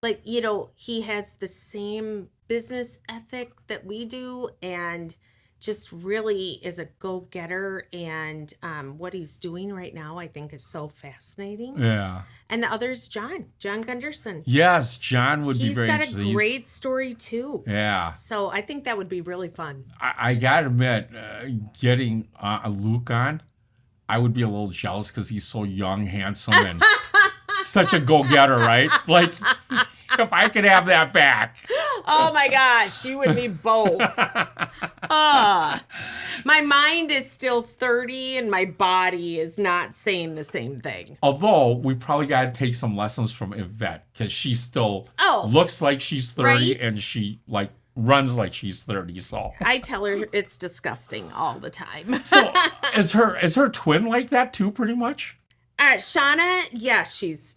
Like, you know, he has the same business ethic that we do and just really is a go-getter. And what he's doing right now, I think, is so fascinating. Yeah. And the other is John Gunderson. Yes, John would be very interesting. He's got a great story, too. Yeah. So I think that would be really fun. I got to admit, getting Luke on, I would be a little jealous because he's so young, handsome, and such a go-getter, right? Like, if I could have that back. Oh my gosh, you and me both. My mind is still 30 and my body is not saying the same thing. Although we probably got to take some lessons from Yvette because she still looks like she's 30 right? and she like runs like she's 30. So I tell her it's disgusting all the time. So is her twin like that too, pretty much? Shauna, yeah, she's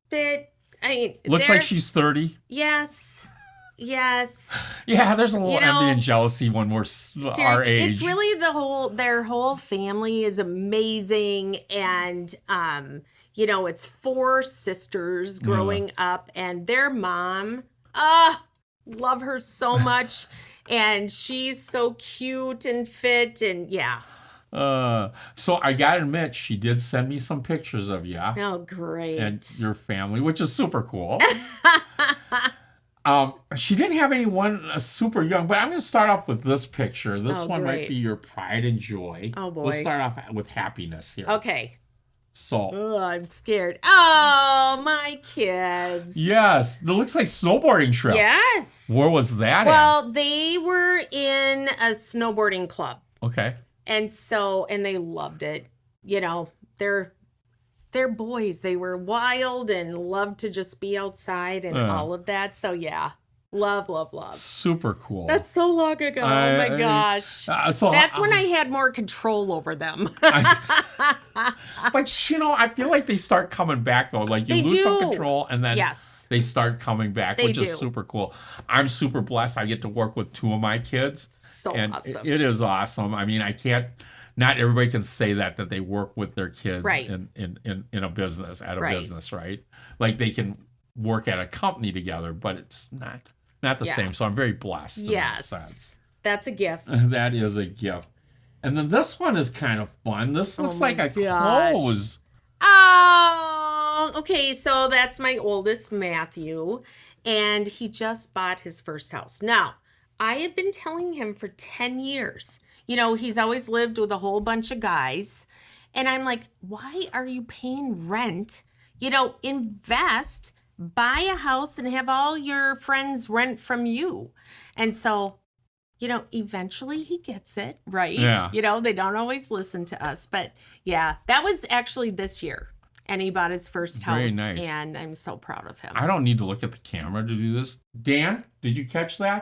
fit. I mean, looks like she's 30. Yes. Yeah, there's a little envy and jealousy when we're our age. It's really their whole family is amazing, and you know, it's 4 sisters growing up, and their mom, love her so much, and she's so cute and fit, and yeah. So I gotta admit, she did send me some pictures of you. Oh, great. And your family, which is super cool. She didn't have anyone super young, but I'm going to start off with this picture. This one might be your pride and joy. Oh, boy. We'll start off with happiness here. Okay. So. I'm scared. Oh, my kids. Yes. It looks like snowboarding trip. Yes. Where was that Well, they were in a snowboarding club. Okay. And they loved it. You know, they're boys. They were wild and loved to just be outside and all of that. So, yeah. Love, love, love. Super cool. That's so long ago. Oh my gosh. So That's when I had more control over them. But I feel like they start coming back though. Like you They lose some do. control and then Yes. they start coming back, They which is do. super cool. I'm super blessed. I get to work with 2 of my kids. So And awesome. it is awesome. I mean, not everybody can say that they work with their kids Right. in a business, at a Right. business, right? Like they can work at a company together, but it's not the Yeah. same. So I'm very blessed. in that sense. Yes. That's a gift. That is a gift. And then this one is kind of fun. This looks my like a gosh. clothes. Oh, okay. So that's my oldest, Matthew, and he just bought his first house. Now, I have been telling him for 10 years, he's always lived with a whole bunch of guys. And I'm like, why are you paying rent? Invest, buy a house and have all your friends rent from you. And so, eventually he gets it, right? Yeah. They don't always listen to us. But yeah, that was actually this year. And he bought his first Very house. nice. And I'm so proud of him. I don't need to look at the camera to do this. Dan, did you catch that?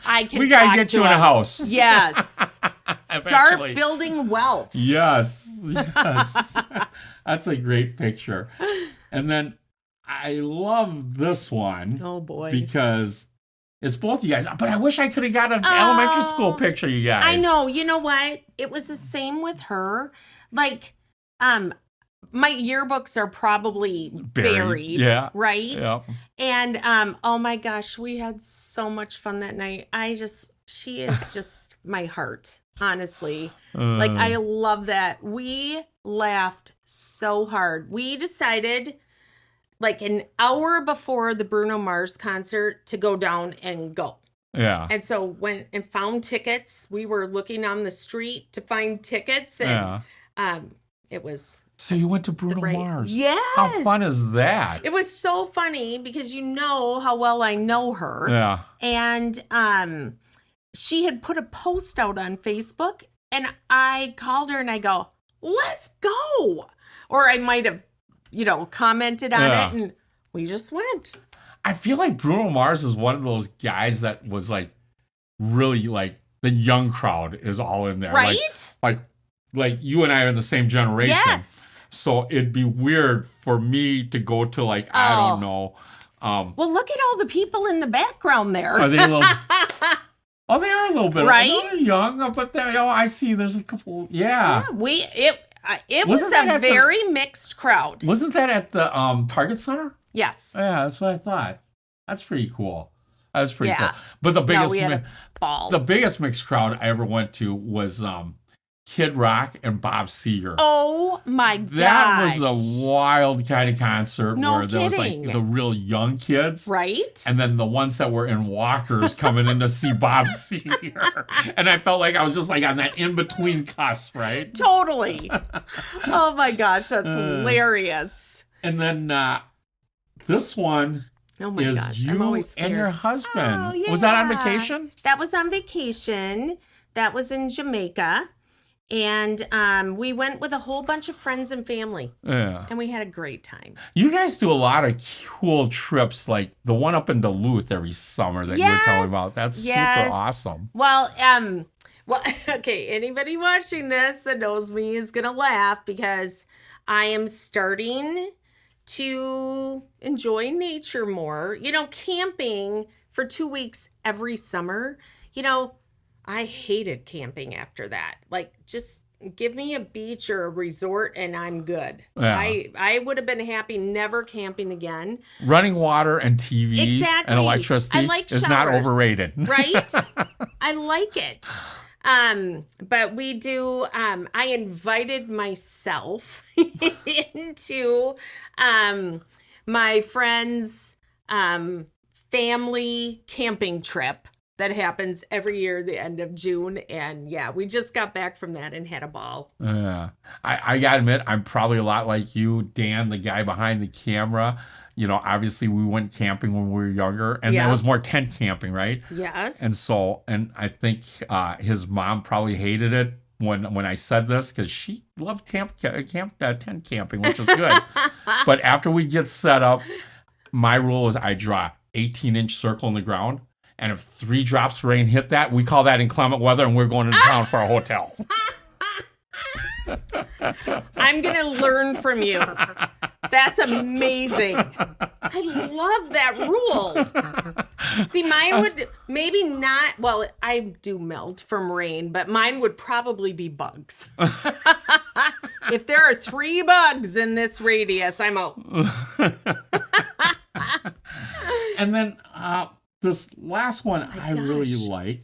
I can We got talk to get to you in a him. house. Yes. Eventually. Start building wealth. Yes. That's a great picture. And then I love this one. Oh, boy. Because it's both you guys. But I wish I could have got an elementary school picture, you guys. I know. You know what? It was the same with her. Like, my yearbooks are probably buried. Yeah. Right? Yeah. And oh my gosh, we had so much fun that night. She is just my heart, honestly. Like, I love that. We laughed so hard. We decided like an hour before the Bruno Mars concert to go down and go. Yeah. And so went and found tickets. We were looking on the street to find tickets, and it was So you went to Bruno Mars. Yes. How fun is that? It was so funny because how well I know her. Yeah. And she had put a post out on Facebook, and I called her and I go, "Let's go." Or I might have, commented on it, and we just went. I feel like Bruno Mars is one of those guys that was like really like the young crowd is all in there. Right? Like you and I are in the same generation. Yes. So it'd be weird for me to go to like, I don't know. Well, look at all the people in the background there. Are they a little... Oh, they are a little bit. Right? They're young, but I see there's a couple. Yeah. It was a very mixed crowd. Wasn't that at the Target Center? Yes. Yeah, that's what I thought. That's pretty cool. That's pretty cool. Yeah. But the No, biggest we had a ball. the biggest mixed crowd I ever went to was Kid Rock and Bob Seger. Oh my gosh. That was a wild kind of concert No where there was like kidding. the real young kids. Right? And then the ones that were in walkers coming in to see Bob Seger. And I felt like I was just like on that in-between cusp, right? Totally. Oh my gosh, that's hilarious. And then this one Oh my is gosh, I'm you always scared. and your husband. Oh, yeah. Was that on vacation? That was on vacation. That was in Jamaica. And we went with a whole bunch of friends and family. Yeah. And we had a great time. You guys do a lot of cool trips, like the one up in Duluth every summer that you were telling about. That's super awesome. Well, okay, anybody watching this that knows me is going to laugh because I am starting to enjoy nature more. Camping for 2 weeks every summer, I hated camping after that. Like, just give me a beach or a resort and I'm good. Yeah. I would have been happy never camping again. Running water and TV Exactly. and electricity I like is not showers, overrated. Right? I like it. But we do, I invited myself into my friend's family camping trip that happens every year the end of June. And yeah, we just got back from that and had a ball. Yeah. I gotta admit, I'm probably a lot like you, Dan, the guy behind the camera. Obviously we went camping when we were younger, and Yeah. it was more tent camping, right? Yes. And I think his mom probably hated it when I said this, because she loved tent camping, which was good. But after we get set up, my rule is I draw 18-inch circle in the ground. And if 3 drops of rain hit that, we call that inclement weather, and we're going into town for a hotel. I'm going to learn from you. That's amazing. I love that rule. See, mine would maybe not, well, I do melt from rain, but mine would probably be bugs. If there are 3 bugs in this radius, I'm out. And then this last one I really like.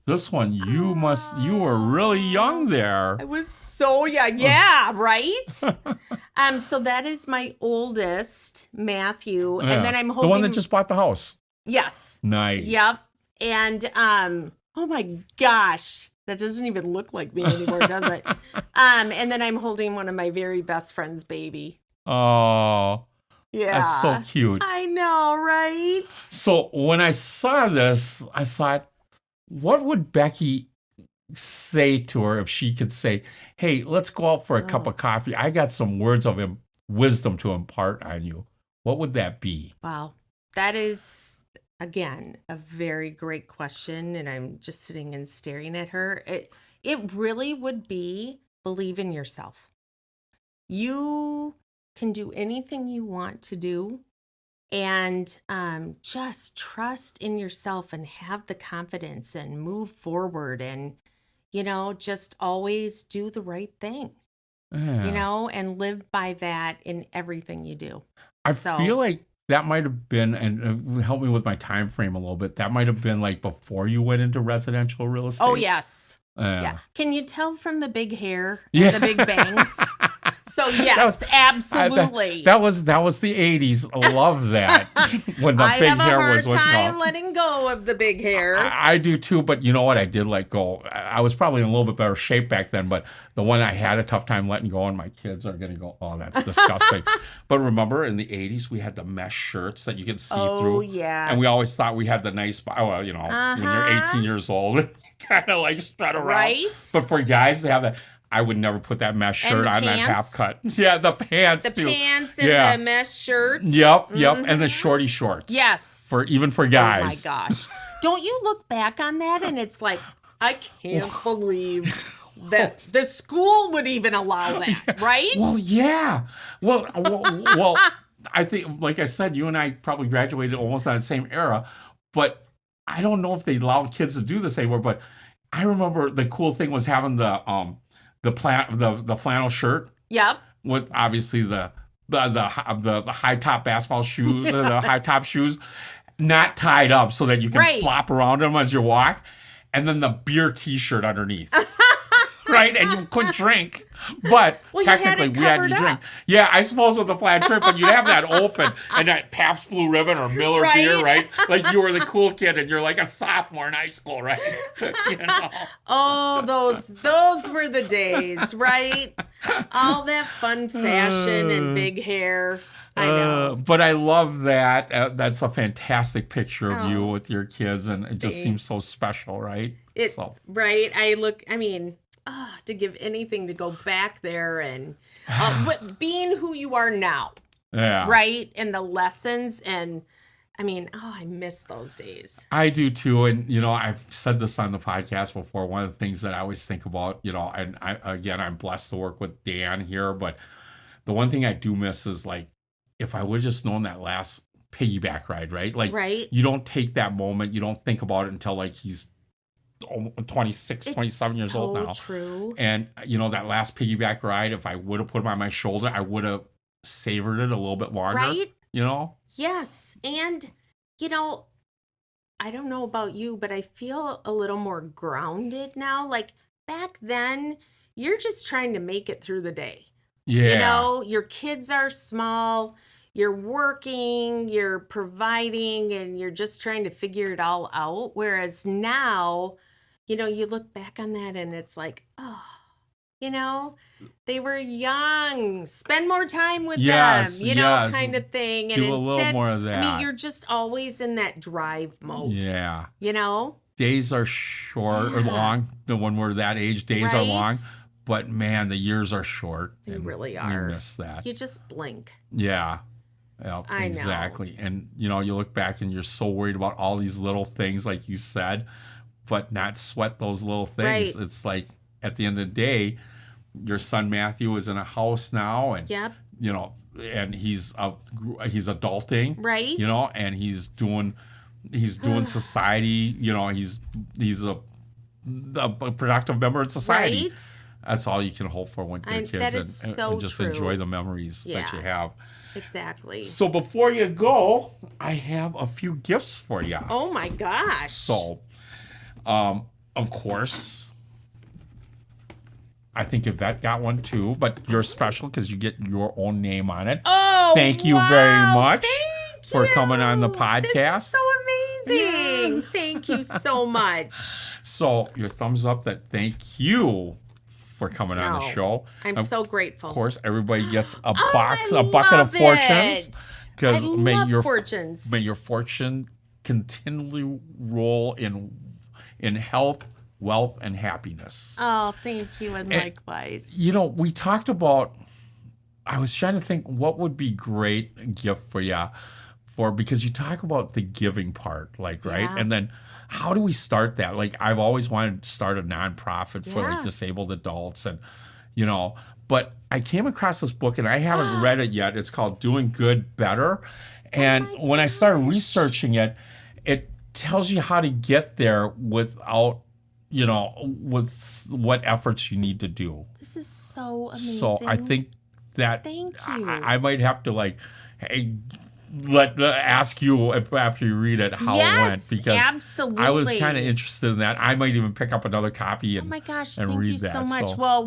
This one, you were really young there. I was so young. Yeah, right? So that is my oldest, Matthew. Yeah. And then I'm holding... The one that just bought the house. Yes. Nice. Yep. And, oh my gosh, that doesn't even look like me anymore, does it? And then I'm holding one of my very best friend's baby. Oh, Yeah. that's so cute. I know, right? So when I saw this, I thought, what would Becky say to her if she could say, hey, let's go out for a cup of coffee. I got some words of wisdom to impart on you. What would that be? Wow. That is, again, a very great question. And I'm just sitting and staring at her. It really would be believe in yourself. You can do anything you want to do. And just trust in yourself and have the confidence and move forward and, just always do the right thing, Yeah. and live by that in everything you do. I feel like that might have been, and help me with my time frame a little bit, that might have been like before you went into residential real estate. Oh, yes. Yeah. Can you tell from the big hair Yeah. and the big bangs? So yes, absolutely. That was the 80s. I love that. When the big hair was what you I have a hard time call. letting go of the big hair. I do too, but you know what? I did let go. I was probably in a little bit better shape back then, but the one I had a tough time letting go, and my kids are going to go, oh, that's disgusting. But remember, in the 80s, we had the mesh shirts that you could see through. Oh, yeah. And we always thought we had the nice, when you're 18 years old, kind of like strut around. Right? But for guys to have that, I would never put that mesh shirt on that half cut. Yeah, the pants the too. The pants and the mesh shirt. Yep, and the shorty shorts. Yes. Even for guys. Oh my gosh. Don't you look back on that and it's like, I can't believe that the school would even allow that, right? Well, yeah. Well, I think, like I said, you and I probably graduated almost on the same era, but I don't know if they allow kids to do this anymore. But I remember the cool thing was having the flannel shirt. Yep. With obviously the high top basketball shoes, the high top shoes, not tied up so that you can flop around them as you walk, and then the beer T-shirt underneath. Right, and you couldn't drink, but technically we had to drink. Yeah, I suppose with the plaid shirt, but you'd have that open and that Pabst Blue Ribbon or Miller beer, right? Like you were the cool kid and you're like a sophomore in high school, right? Oh, those were the days, right? All that fun fashion and big hair. I know. But I love that. That's a fantastic picture of you with your kids, and it just seems so special, right? Right. To give anything to go back there and but being who you are now. Yeah. Right? And the lessons and I miss those days. I do too. And, I've said this on the podcast before. One of the things that I always think about, and I'm blessed to work with Dan here, but the one thing I do miss is like, if I would have just known that last piggyback ride, right? Like, you don't take that moment. You don't think about it until like he's 27 years old now. True. And that last piggyback ride, if I would have put him on my shoulder, I would have savored it a little bit longer. Right? Yes. And I don't know about you, but I feel a little more grounded now. Like back then, you're just trying to make it through the day. Yeah. Your kids are small, you're working, you're providing, and you're just trying to figure it all out. Whereas now, you look back on that and it's like, they were young. Spend more time with them, kind of thing. And do a little more of that. You're just always in that drive mode. Yeah. Days are short or long. When we're that age, days are long. But man, the years are short. They really are. We miss that. You just blink. Yeah. Yeah, I know. exactly. And you look back and you're so worried about all these little things, like you said, but not sweat those little things. Right. It's like at the end of the day, your son Matthew is in a house now, and Yep. And he's adulting, Right. And he's doing society. He's a productive member in society. Right. That's all you can hope for with your kids, that is so and just true. enjoy the memories that you have. Exactly. So before you go, I have a few gifts for you. Oh my gosh. So, of course, I think Yvette got one too, but you're special because you get your own name on it. Oh, thank you wow. very much Thank for you. coming on the podcast. This is so amazing. Thank you so much. So your thumbs up that thank you for coming on the show. I'm so grateful. Of course, everybody gets a I bucket of love fortunes. it. I love fortunes. May your fortune continually roll in health, wealth, and happiness. Oh, thank you, and likewise. We talked about. I was trying to think what would be great gift for you, because you talk about the giving part, right? Yeah. And then how do we start that? Like, I've always wanted to start a nonprofit for like disabled adults, and but I came across this book and I haven't read it yet. It's called Doing Good Better. And when I started researching it, it tells you how to get there without, with what efforts you need to do. This is so amazing. So I think that Thank you. I might have to ask you if after you read it how it went, because absolutely. I was kind of interested in that. I might even pick up another copy and oh my gosh, and thank read you that. so much. So, well,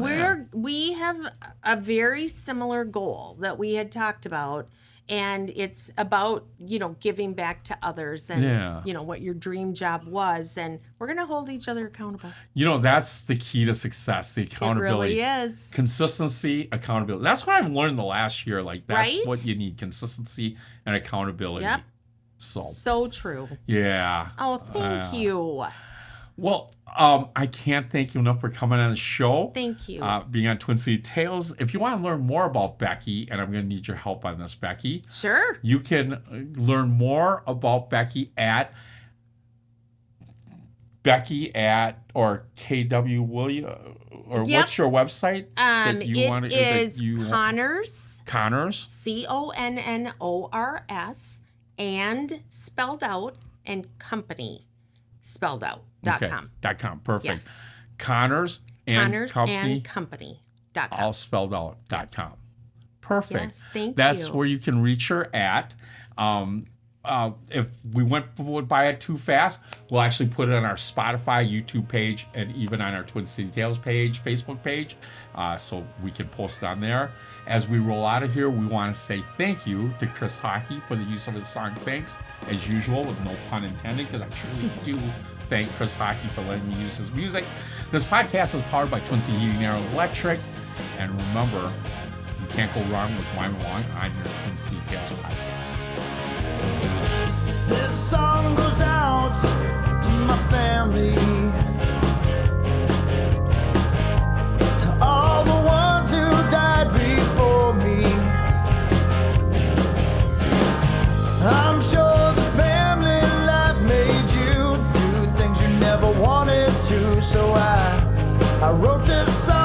we have a very similar goal that we had talked about, and it's about giving back to others and what your dream job was, and we're gonna hold each other accountable. That's the key to success, the accountability. It really is. Consistency, accountability. That's what I've learned the last year. Like, that's Right? what you need: consistency and accountability. Yep. So true. yeah. Oh, thank you. Well, I can't thank you enough for coming on the show. Thank you. Being on Twin City Tales. If you want to learn more about Becky, and I'm going to need your help on this, Becky. Sure. You can learn more about Becky at or KW William, or what's your website? It is Connors. Connors. CONNORS and spelled out, and company spelled out .com. .com. Perfect. Yes. Connors and company. .com. All spelled out .com. Perfect. Yes, thank That's you. where you can reach her at. If we would buy it too fast, we'll actually put it on our Spotify, YouTube page, and even on our Twin City Tales page, Facebook page, so we can post it on there. As we roll out of here, we want to say thank you to Chris Hockey for the use of his song Thanks, as usual, with no pun intended, because I truly do thank Chris Hockey for letting me use his music. This podcast is powered by Twin City Heating Air and Electric. And remember, you can't go wrong with Wymond Wong on your Twin City Tales podcast. This song goes out to my family, to all the ones who died before me. I'm sure the family life made you do things you never wanted to, so I wrote this song